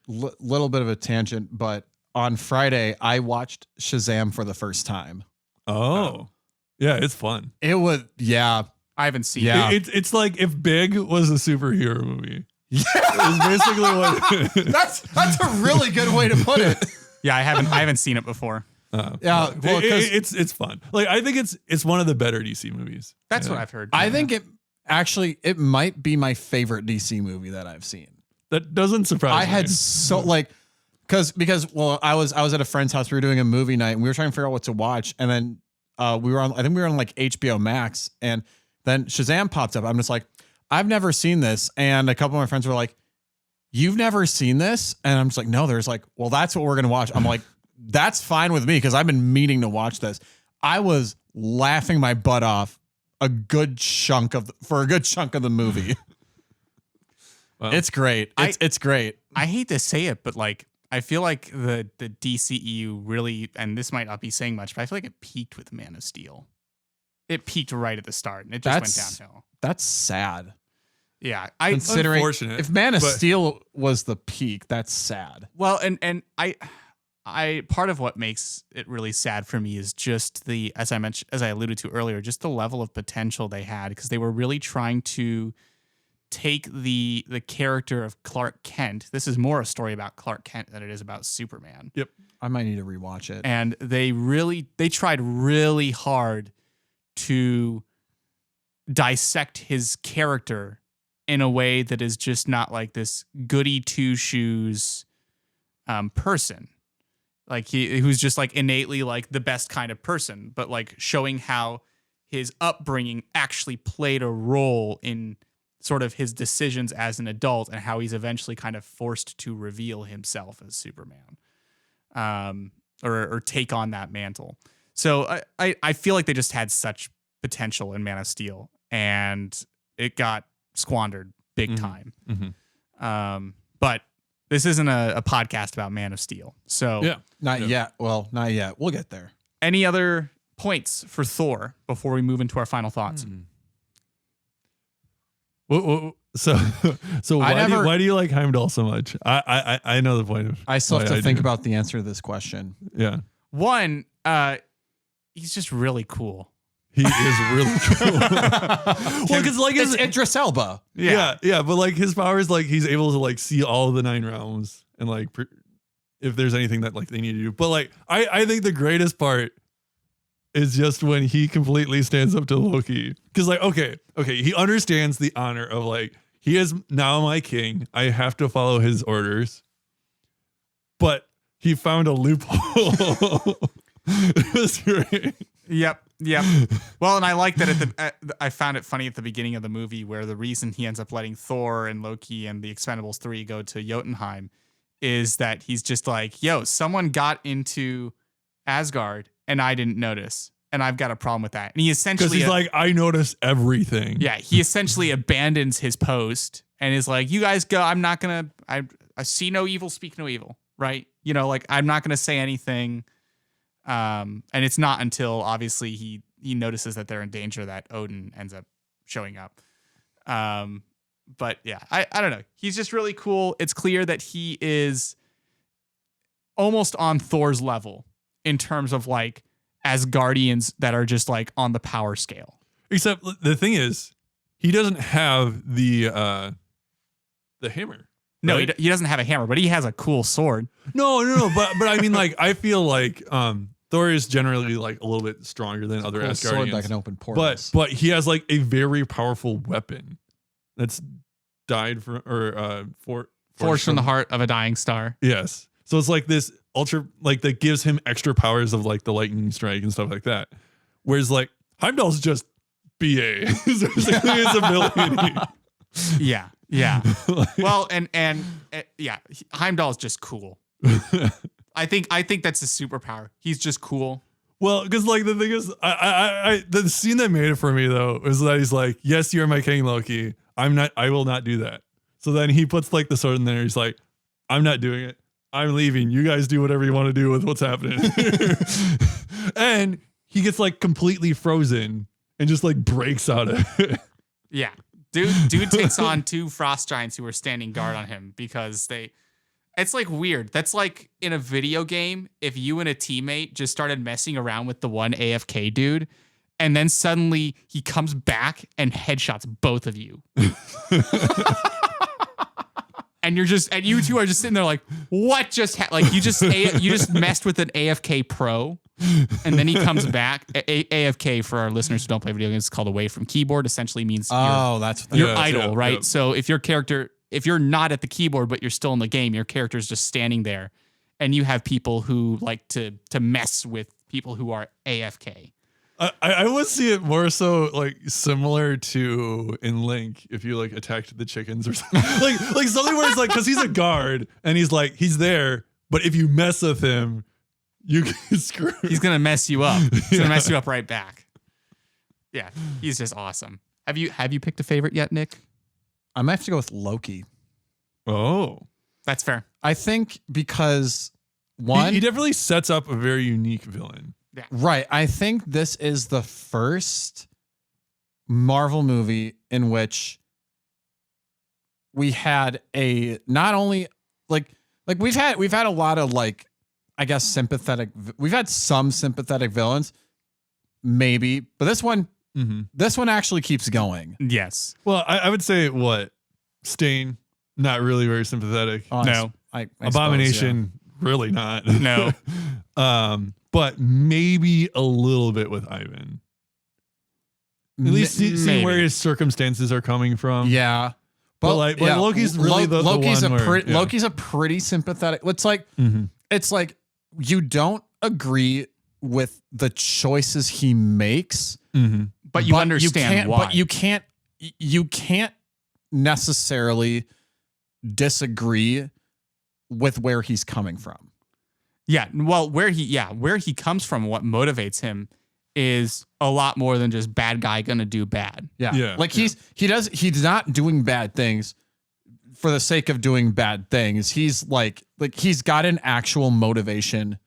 Little bit of a tangent, but on Friday I watched Shazam for the first time. Oh, yeah, it's fun. It was I haven't seen it. It's like if Big was a superhero movie. Yeah, it's basically what. That's a really good way to put it. Yeah, I haven't seen it before. Yeah, well, it's fun. Like I think it's one of the better DC movies. That's what I've heard. I think it might be my favorite DC movie that I've seen. That doesn't surprise me. I had so like because I was at a friend's house. We were doing a movie night and we were trying to figure out what to watch. And then we were on like HBO Max, and then Shazam popped up. I'm just like, I've never seen this. And a couple of my friends were like, you've never seen this? And I'm just like, no. There's like, well, that's what we're gonna watch. I'm like, that's fine with me because I've been meaning to watch this. I was laughing my butt off for a good chunk of the movie. Well, it's great. It's great. I hate to say it, but like I feel like the DCEU really, and this might not be saying much, but I feel like it peaked with Man of Steel. It peaked right at the start, and it just went downhill. That's sad. Yeah, considering unfortunate, if Man of Steel was the peak, that's sad. Well, and I part of what makes it really sad for me is just as I alluded to earlier, just the level of potential they had, because they were really trying to take the character of Clark Kent. This is more a story about Clark Kent than it is about Superman. Yep. I might need to rewatch it. And they tried really hard to dissect his character in a way that is just not like this goody two shoes person. Like who's just like innately like the best kind of person, but like showing how his upbringing actually played a role in sort of his decisions as an adult and how he's eventually kind of forced to reveal himself as Superman, or take on that mantle. So I feel like they just had such potential in Man of Steel, and it got squandered big time. Mm-hmm. But this isn't a podcast about Man of Steel. So yeah, not yet. Well, not yet. We'll get there. Any other points for Thor before we move into our final thoughts? So why do you like Heimdall so much? I know the point of. I still have to think about the answer to this question. Yeah. One, he's just really cool. He is really cool. Well, because like it's Idris Elba. Yeah, but like his power is like he's able to like see all of the 9 realms and like if there's anything that like they need to do. But like I think the greatest part is just when he completely stands up to Loki, because like okay, he understands the honor of like he is now my king. I have to follow his orders, but he found a loophole. It was great. Yep. Well, and I like that I found it funny at the beginning of the movie where the reason he ends up letting Thor and Loki and the Expendables 3 go to Jotunheim is that he's just like, yo, someone got into Asgard and I didn't notice, and I've got a problem with that. And he essentially, because he's like, I notice everything. Yeah, he essentially abandons his post and is like, you guys go. I'm not gonna. I see no evil, speak no evil. Right? You know, like I'm not gonna say anything. And it's not until obviously he notices that they're in danger that Odin ends up showing up. But yeah, I don't know. He's just really cool. It's clear that he is almost on Thor's level in terms of like Asgardians that are just like on the power scale. Except the thing is, he doesn't have the hammer. No, right? he doesn't have a hammer, but he has a cool sword. No. But I mean, like, I feel like Thor is generally like a little bit stronger than other Asgardians. Sword that can open portals. But he has like a very powerful weapon that's died from Forged from the heart of a dying star. Yes. So it's like this ultra, like that gives him extra powers of like the lightning strike and stuff like that. Whereas like Heimdall's just BA. His ability. Yeah. Well, and yeah, Heimdall's just cool. I think that's his superpower. He's just cool. Well, because like the thing is, I the scene that made it for me though is that he's like, "Yes, you're my king, Loki. I will not do that." So then he puts like the sword in there. He's like, "I'm not doing it. I'm leaving. You guys do whatever you want to do with what's happening." And he gets like completely frozen and just like breaks out of it. Yeah, dude takes on 2 frost giants who are standing guard on him because it's like weird. That's like in a video game, if you and a teammate just started messing around with the one AFK dude, and then suddenly he comes back and headshots both of you. And you two are just sitting there like, what just like you just messed with an AFK pro, and then he comes back. AFK, for our listeners who don't play video games, is called away from keyboard. Essentially means you're idle, right? Yeah. So if you're not at the keyboard but you're still in the game, your character is just standing there, and you have people who like to mess with people who are AFK. I would see it more so like similar to in Link if you like attacked the chickens or something. like something where it's like, because he's a guard and he's there, but if you mess with him, you get screwed. He's gonna mess you up. He's gonna mess you up right back. Yeah, he's just awesome. Have you picked a favorite yet, Nick? I might have to go with Loki. Oh, that's fair. I think because he definitely sets up a very unique villain. Yeah. Right. I think this is the first Marvel movie in which we had not only like we've had a lot of like, I guess we've had some sympathetic villains, maybe, but this one actually keeps going. Yes. Well, I would say Stain, not really very sympathetic. No. I Abomination, suppose, yeah. Really not. No. But maybe a little bit with Ivan. At least see where his circumstances are coming from. Yeah. But Loki's really the one where Loki's a pretty sympathetic. It's like you don't agree with the choices he makes, but you understand why. But you can't necessarily disagree with where he's coming from. Yeah, well, where he comes from, what motivates him is a lot more than just bad guy gonna do bad. Yeah. Like he's not doing bad things for the sake of doing bad things. He's like he's got an actual motivation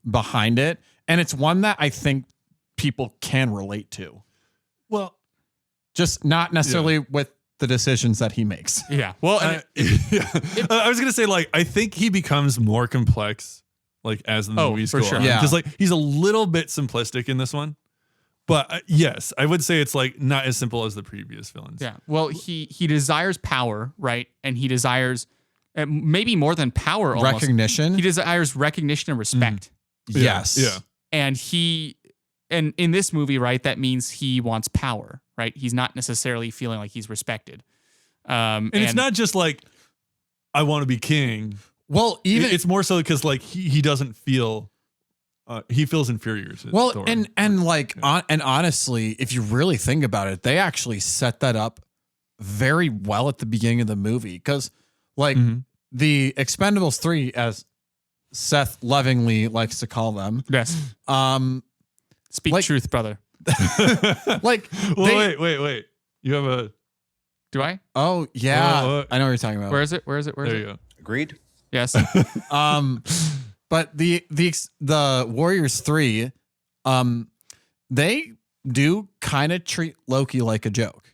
behind it, and it's one that I think people can relate to. Well, just not necessarily with the decisions that he makes. Yeah. Well, I was gonna say, like, I think he becomes more complex, like, as the movies go on. Yeah. Because like he's a little bit simplistic in this one, but yes, I would say it's like not as simple as the previous villains. Yeah. Well, he desires power, right? And he desires maybe more than power, almost. Recognition. He desires recognition and respect. Yes. Yeah. And in this movie, right, that means he wants power, right? He's not necessarily feeling like he's respected. And it's not just like, I want to be king. Well, it's more so because like he doesn't feel, he feels inferior to Thor. and honestly, if you really think about it, they actually set that up very well at the beginning of the movie, because like the Expendables 3, as Seth lovingly likes to call them. Yes. Speak truth, brother. Like, wait. You have a Do I? Oh yeah, I know what you're talking about. Where is it? Where is it? Where is There it? you go. Agreed. Yes. But the Warriors 3, they do kind of treat Loki like a joke.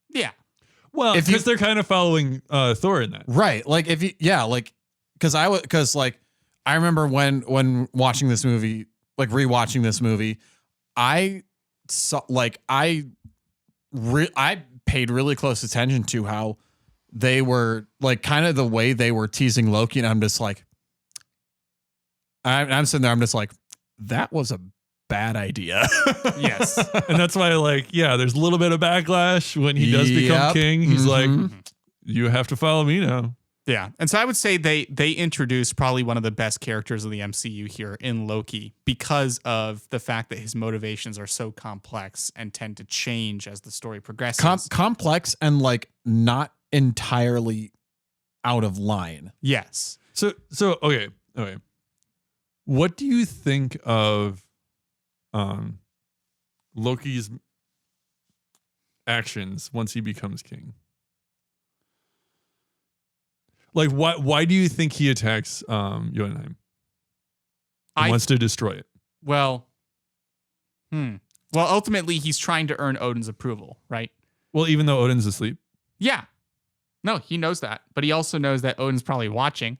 Yeah. Well, because they're kind of following Thor in that. Right. Like if you, like, because I remember when watching this movie, like rewatching this movie, I saw like I paid really close attention to how they were like kind of the way they were teasing Loki, and I'm just like, I'm sitting there, I'm just like, that was a bad idea. Yes. And that's why, like, yeah, there's a little bit of backlash when he does become king. He's like, you have to follow me now. Yeah. And so I would say they introduced probably one of the best characters of the MCU here in Loki because of the fact that his motivations are so complex and tend to change as the story progresses. Complex and like not entirely out of line. Yes. So okay. What do you think of Loki's actions once he becomes king? Like, why do you think he attacks Jotunheim? He wants to destroy it. Well, ultimately, he's trying to earn Odin's approval, right? Well, even though Odin's asleep? Yeah. No, he knows that. But he also knows that Odin's probably watching.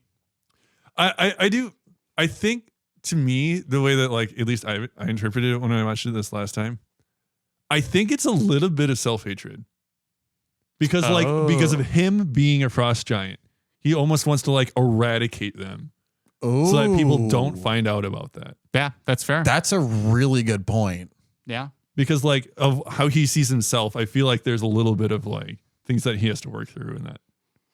I do. I think, to me, the way that, like, at least I interpreted it when I watched it this last time, I think it's a little bit of self-hatred. Because of him being a frost giant, he almost wants to, like, eradicate them. So that people don't find out about that. Yeah, that's fair. That's a really good point. Yeah. Because, like, of how he sees himself, I feel like there's a little bit of, like, things that he has to work through in that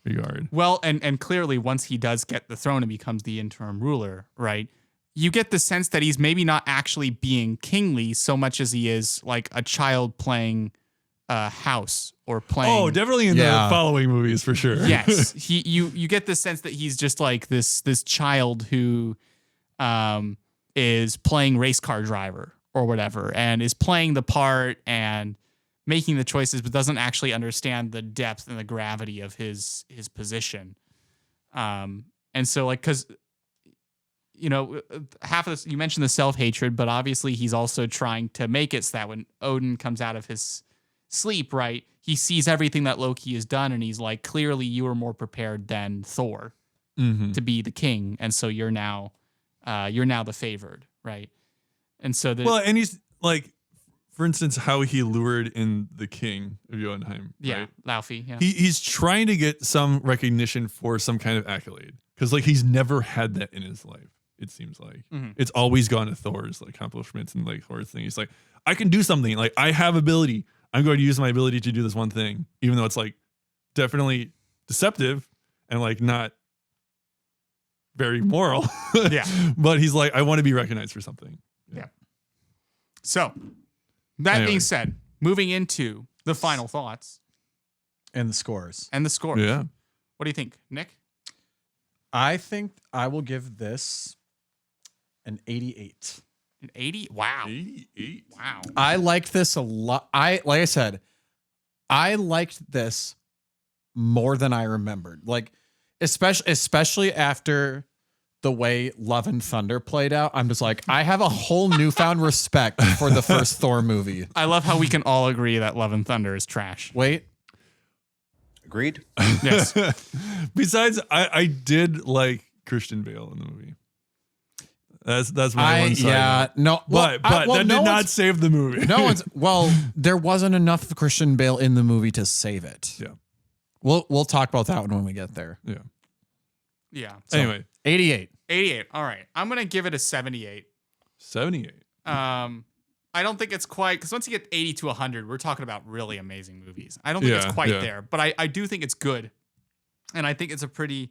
regard. Well, and clearly once he does get the throne and becomes the interim ruler, right? You get the sense that he's maybe not actually being kingly so much as he is like a child playing house or playing. Oh, definitely in the following movies for sure. Yes, you get the sense that he's just like this child who is playing race car driver or whatever, and is playing the part and making the choices, but doesn't actually understand the depth and the gravity of his position. And so, like, because half of this, you mentioned the self-hatred, but obviously he's also trying to make it so that when Odin comes out of his sleep, right, he sees everything that Loki has done, and he's like, clearly you were more prepared than Thor to be the king, and so you're now the favored, right? And so and he's like, for instance, how he lured in the king of Jotunheim. Yeah, right? Laufey. Yeah. He's trying to get some recognition for some kind of accolade, because like he's never had that in his life. It seems like it's always gone to Thor's like accomplishments and like Thor's thing. He's like, I can do something. Like, I have ability. I'm going to use my ability to do this one thing, even though it's like definitely deceptive and like not very moral. Yeah. But he's like, I want to be recognized for something. Yeah. So that being said, moving into the final thoughts And the scores. Yeah. What do you think, Nick? I think I will give this an 88. An 80? Wow. 88. Wow. I liked this a lot. Like I said, I liked this more than I remembered. Like, especially after the way Love and Thunder played out, I'm just like, I have a whole newfound respect for the first Thor movie. I love how we can all agree that Love and Thunder is trash. Wait. Agreed. Yes. Besides, I did like Christian Bale in the movie. That's my one side. Yeah, no, but that did not save the movie. There wasn't enough of Christian Bale in the movie to save it. Yeah. We'll talk about that when we get there. Yeah. Yeah. So, anyway, 88. 88. All right. I'm going to give it a 78. 78. I don't think it's quite, because once you get 80 to 100, we're talking about really amazing movies. I don't think it's quite there, but I do think it's good. And I think it's a pretty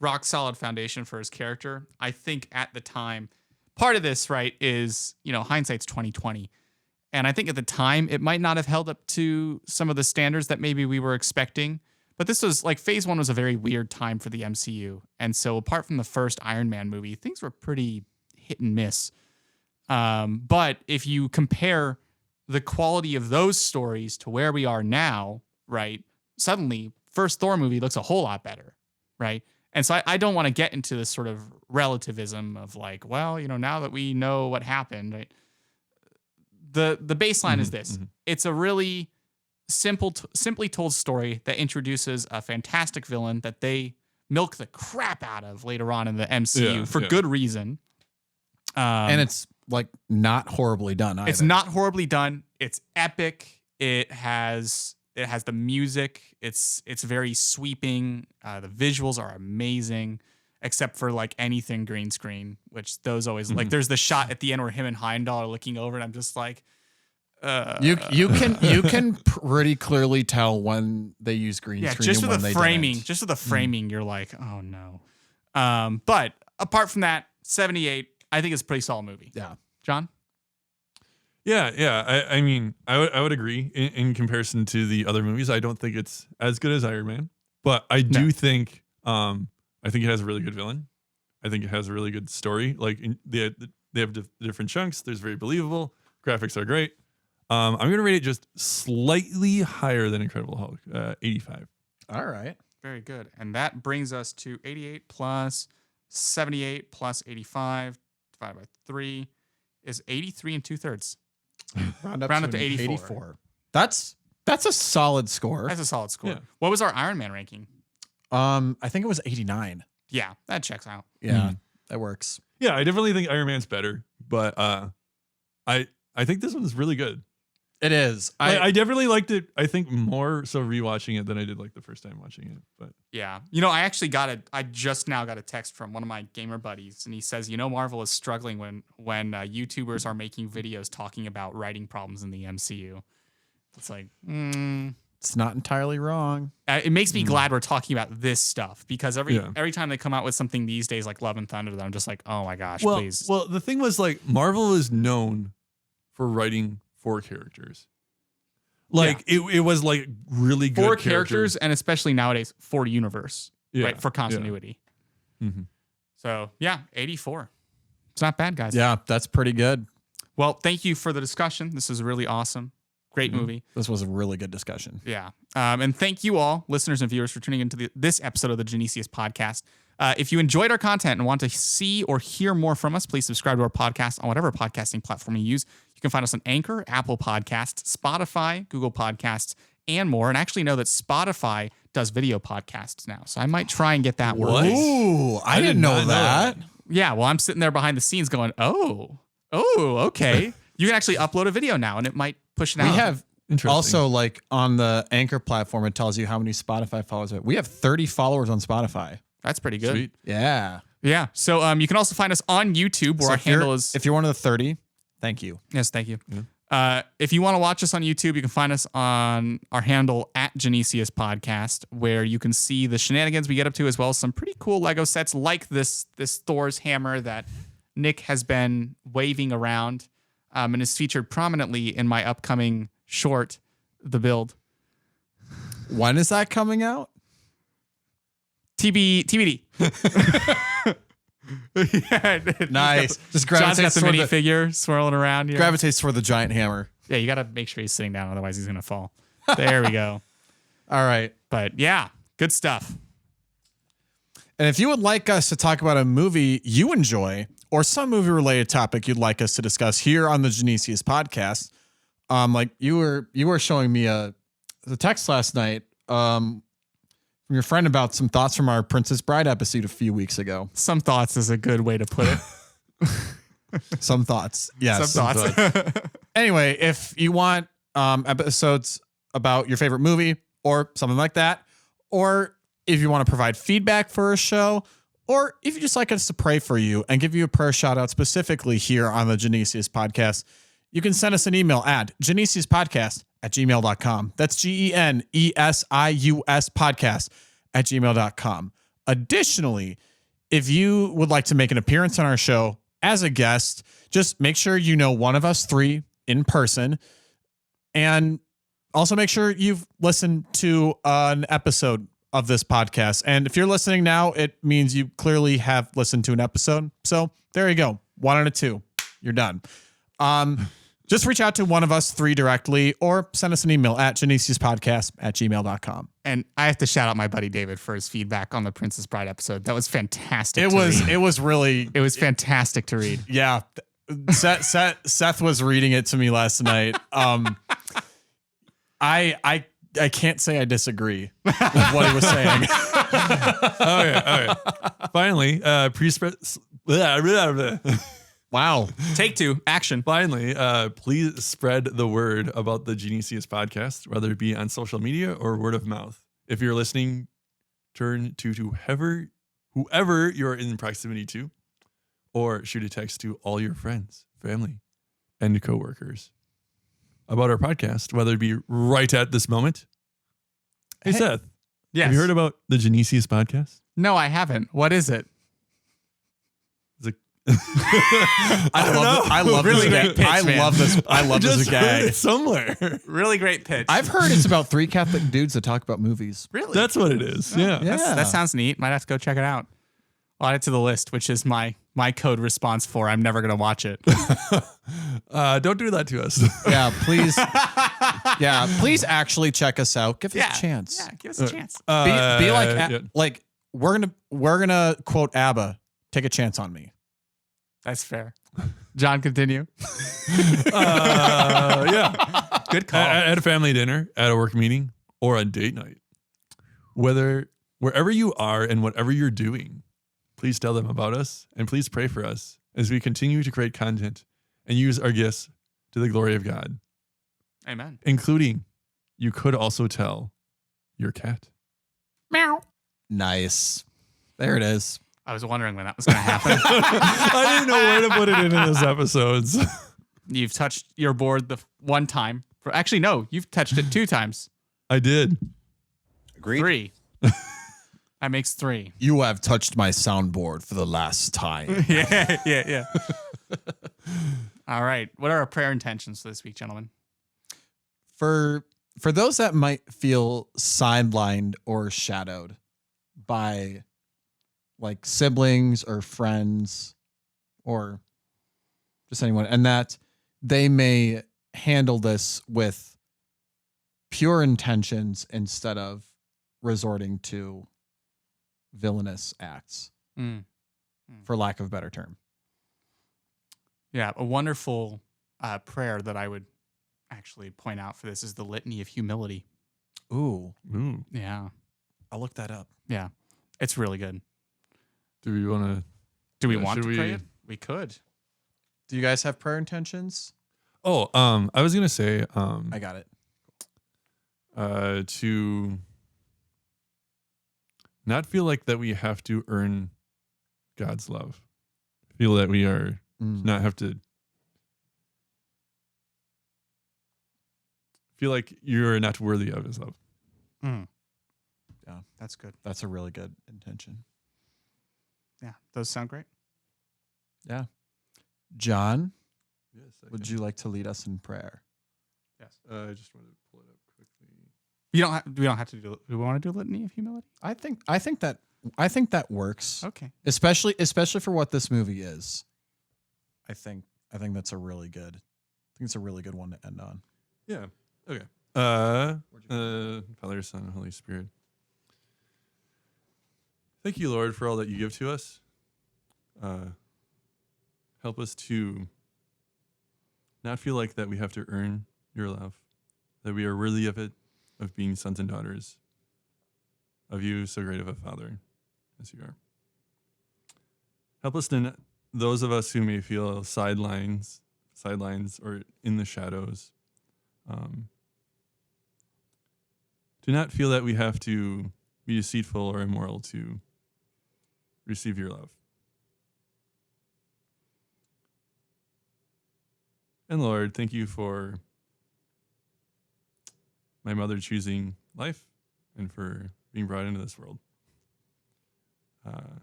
rock solid foundation for his character. I think at the time, part of this, right, is, hindsight's 2020. And I think at the time, it might not have held up to some of the standards that maybe we were expecting. But this was like phase 1 was a very weird time for the MCU. And so apart from the first Iron Man movie, things were pretty hit and miss. But if you compare the quality of those stories to where we are now, right? Suddenly, first Thor movie looks a whole lot better, right? And so I don't want to get into this sort of relativism of like, well, now that we know what happened, right? The baseline is this. It's a really simply told story that introduces a fantastic villain that they milk the crap out of later on in the MCU for good reason. And it's like not horribly done either. It's not horribly done. It's epic. It has the music. It's very sweeping. The visuals are amazing, except for like anything green screen, which those always like. There's the shot at the end where him and Heimdall are looking over, and I'm just like, you can pretty clearly tell when they use green screen. Just and with when the they framing, didn't. just with the framing, you're like, oh no. But apart from that, 78, I think it's a pretty solid movie. Yeah, John. Yeah. I mean, I would agree in comparison to the other movies. I don't think it's as good as Iron Man, but I do think I think it has a really good villain. I think it has a really good story. Like they have different chunks. There's very believable. Graphics are great. I'm gonna rate it just slightly higher than Incredible Hulk, 85. All right. Very good. And that brings us to 88 plus 78 plus 85 divided by 3 is 83 and 2/3. Round up to to 84. That's a solid score. That's a solid score. Yeah. What was our Iron Man ranking? I think it was 89. Yeah, that checks out. Yeah, that works. Yeah, I definitely think Iron Man's better, but I think this one's really good. It is. I definitely liked it. I think more so rewatching it than I did like the first time watching it. But Yeah. I just now got a text from one of my gamer buddies, and he says, Marvel is struggling when YouTubers are making videos talking about writing problems in the MCU. It's like, it's not entirely wrong. It makes me glad we're talking about this stuff, because every time they come out with something these days like Love and Thunder, I'm just like, oh my gosh, please. Well, the thing was, like, Marvel is known for writing 4 characters. Like it was like really good 4 characters, and especially nowadays 4 universe, right, for continuity. So yeah, 84. It's not bad, guys. Yeah, that's pretty good. Well, thank you for the discussion. This is really awesome. Great movie. This was a really good discussion. Yeah. And thank you all, listeners and viewers, for tuning into this episode of the Genesius podcast. If you enjoyed our content and want to see or hear more from us, please subscribe to our podcast on whatever podcasting platform you use. You can find us on Anchor, Apple Podcasts, Spotify, Google Podcasts, and more. And actually know that Spotify does video podcasts now. So I might try and get that working. Ooh, I didn't know that. Yeah, well, I'm sitting there behind the scenes going, oh, okay. You can actually upload a video now, and it might push it out. We have also, like, on the Anchor platform, it tells you how many Spotify followers. We have 30 followers on Spotify. That's pretty good. Sweet. Yeah. Yeah. So you can also find us on YouTube, where our handle is. If you're one of the 30, thank you. Yes, thank you. Yeah. If you want to watch us on YouTube, you can find us on our handle at Genesius Podcast, where you can see the shenanigans we get up to, as well as some pretty cool Lego sets like this Thor's hammer that Nick has been waving around, and is featured prominently in my upcoming short, The Build. When is that coming out? TBD. Yeah, nice. Just John's got gravitates the minifigure swirling around here. Gravitates toward the giant hammer. Yeah, you got to make sure he's sitting down, otherwise he's gonna fall. There we go. All right. But yeah, good stuff. And if you would like us to talk about a movie you enjoy or some movie related topic you'd like us to discuss here on the Genesius podcast, like you were showing me the text last night from your friend about some thoughts from our Princess Bride episode a few weeks ago. Some thoughts is a good way to put it. Some thoughts. Yes. Some thoughts. Anyway, if you want episodes about your favorite movie or something like that, or if you want to provide feedback for a show, or if you just like us to pray for you and give you a prayer shout out specifically here on the Genesius podcast, you can send us an email at genesiuspodcast@gmail.com. That's GENESIUS podcast@gmail.com. Additionally, if you would like to make an appearance on our show as a guest, just make sure you know one of us 3 in person, and also make sure you've listened to an episode of this podcast. And if you're listening now, it means you clearly have listened to an episode. So there you go. 1 out of 2. You're done. Just reach out to one of us three directly or send us an email at genesiuspodcast@gmail.com. And I have to shout out my buddy David for his feedback on the Princess Bride episode. That was fantastic. It was really fantastic to read. Yeah. Seth was reading it to me last night. I can't say I disagree with what he was saying. Okay. Finally, Wow. Take 2. Action. Finally, please spread the word about the Genesius podcast, whether it be on social media or word of mouth. If you're listening, turn to whoever you're in proximity to, or shoot a text to all your friends, family, and coworkers about our podcast, whether it be right at this moment. Hey, Seth. Yes. Have you heard about the Genesius podcast? No, I haven't. What is it? I love Really this great pitch, I man. love this. I love this Just heard gag. it somewhere. Really great pitch. I've heard it's about 3 Catholic dudes that talk about movies. really. That's what it is. Yeah. That sounds neat. Might have to go check it out. I'll add it to the list, which is my code response for I'm never going to watch it. Don't do that to us. Yeah, please. Yeah, please actually check us out. Give us a chance. Yeah, give us a chance. Be like yeah. like we're gonna quote ABBA. Take a chance on me. That's fair. John, continue. Yeah. Good call. At a family dinner, at a work meeting, or a date night. Wherever you are and whatever you're doing, please tell them about us and please pray for us as we continue to create content and use our gifts to the glory of God. Amen. Including, you could also tell your cat. Meow. Nice. There it is. I was wondering when that was going to happen. I didn't know where to put it in this episodes. You've touched your board the one time. Actually, no, you've touched it 2 times. I did. Agreed. 3. That makes 3. You have touched my soundboard for the last time. Yeah. All right. What are our prayer intentions this week, gentlemen? For those that might feel sidelined or shadowed by like siblings or friends or just anyone, and that they may handle this with pure intentions instead of resorting to villainous acts, for lack of a better term. Yeah, a wonderful prayer that I would actually point out for this is the Litany of Humility. Ooh. Yeah. I'll look that up. Yeah. It's really good. Do we want to? Do we want to should pray we- it? We could. Do you guys have prayer intentions? Oh, I was gonna say, I got it. To not feel like that we have to earn God's love. Feel that we are not have to feel like you're not worthy of His love. Yeah, that's good. That's a really good intention. Yeah, those sound great. Yeah. John, Yes. would you like to lead us in prayer? Yes. I just wanted to pull it up quickly. We don't have to do. Do we want to do Litany of Humility? I think that works. Okay. Especially for what this movie is. I think that's a really good. I think it's a really good one to end on. Yeah. Okay. Father, Son, Holy Spirit. Thank you, Lord, for all that you give to us. Help us to not feel like that we have to earn your love, that we are worthy of it, of being sons and daughters of you, so great of a Father as you are. Help us to those of us who may feel sidelines, or in the shadows, do not feel that we have to be deceitful or immoral to receive your love. And Lord, thank you for my mother choosing life and for being brought into this world. And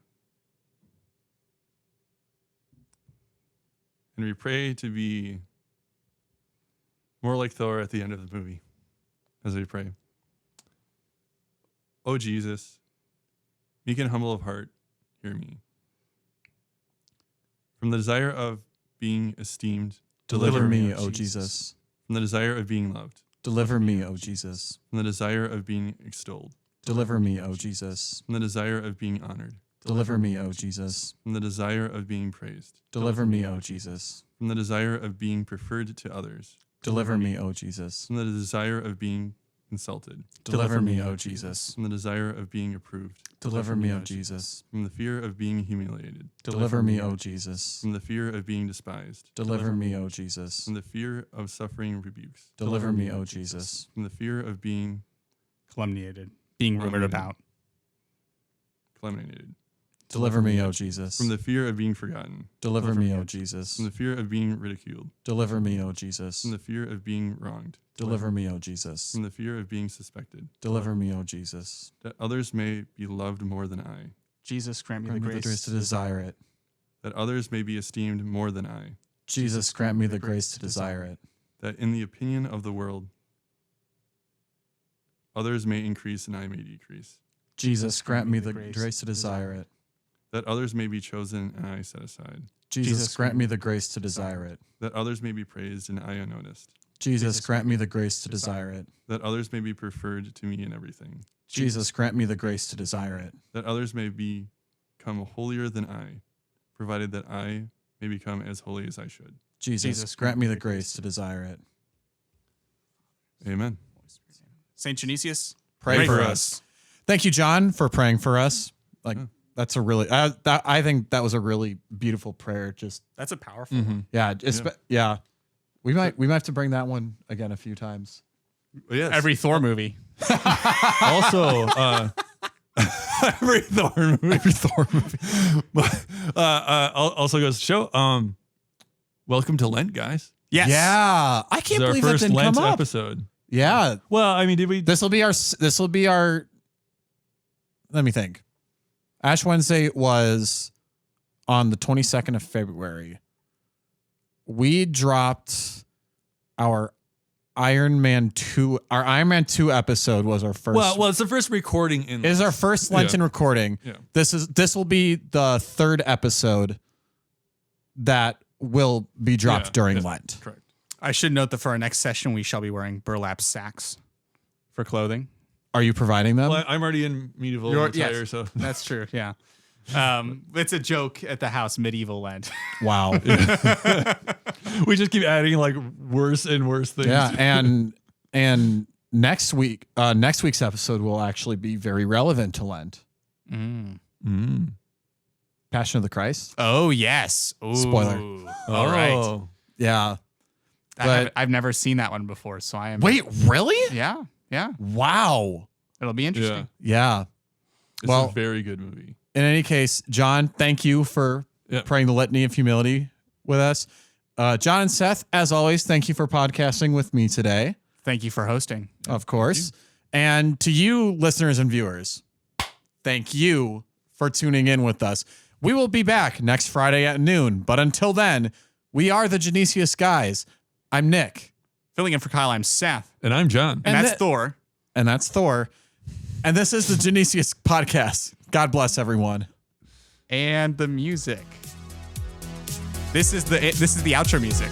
we pray to be more like Thor at the end of the movie as we pray. Oh, Jesus, meek and humble of heart, hear me. From the desire of being esteemed Deliver me, O Jesus. From the desire of being loved. Deliver me, O Jesus. From the desire of being extolled. Deliver me, O Jesus. From the desire of being honored. Deliver me, O Jesus. From the desire of being praised. Deliver me, O Jesus. From the desire of being preferred to others. Deliver me, O Jesus. From the desire of being insulted. Deliver me, O Jesus. From the desire of being approved. Deliver me, O Jesus. From the fear of being humiliated. Deliver me, O Jesus. From the fear of being despised. Deliver me, O Jesus. From the fear of suffering rebukes. Deliver me, O Jesus. From the fear of being Calumniated. Being rumored about. calumniated. Deliver me, O Jesus. From the fear of being forgotten. Deliver me, O Jesus. From the fear of being ridiculed. Deliver me, O Jesus. From the fear of being wronged. Deliver me, O Jesus. From the fear of being suspected. Deliver me, O Jesus. That others may be loved more than I. Jesus, grant me Grant the me the grace grace to desire it. That others may be esteemed more than I. Jesus, grant me the grace to desire it. That in the opinion of the world, others may increase and I may decrease. Jesus, grant me the grace to desire it. That others may be chosen and I set aside. Jesus, grant me the grace to desire it. That others may be praised and I unnoticed. Jesus, grant me the grace to desire it. That others may be preferred to me in everything. Jesus, grant me the grace to desire it. That others may become holier than I, provided that I may become as holy as I should. Jesus, grant me the grace to desire it. Amen. Saint Genesius, Pray for us. Thank you, John, for praying for us. That's a really, I think that was a really beautiful prayer. Just that's a powerful one. yeah, yeah. We might have to bring that one again a few times. Yes. Every Thor movie. Also, every Thor movie. Every Thor movie. But, also goes to show, welcome to Lent, guys. Yes. Yeah, I can't This is our believe that first didn't Lent come up. episode. Yeah, Well, I mean, did we? this will be our. Let me think. Ash Wednesday was on the 22nd of February. We dropped our Iron Man 2. Our Iron Man 2 episode was our first. Well, it's the first recording in. It is our first Lenten recording. Yeah. This will be the third episode that will be dropped during Lent. Correct. I should note that for our next session, we shall be wearing burlap sacks for clothing. Are you providing them? Well, I'm already in medieval attire, so That's true. Yeah. It's a joke at the house, medieval Lent. Wow. we just keep adding like worse and worse things. Yeah, and next week's episode will actually be very relevant to Lent. Passion of the Christ. Oh yes. Ooh. Spoiler. All right. Yeah. I've never seen that one before, so I am. Wait, really? Yeah. Yeah. Wow. It'll be interesting. Yeah. It's Well, a very good movie. in any case, John, thank you for praying the litany of humility with us. John and Seth, as always, thank you for podcasting with me today. Thank you for hosting. Of course. And to you, listeners and viewers, thank you for tuning in with us. We will be back next Friday at noon. But until then, we are the Genesius guys. I'm Nick. Filling in for Kyle, I'm Seth. And I'm John. And that's Thor. And that's Thor. And this is the Genesius podcast. God bless everyone. And the music. This is the outro music.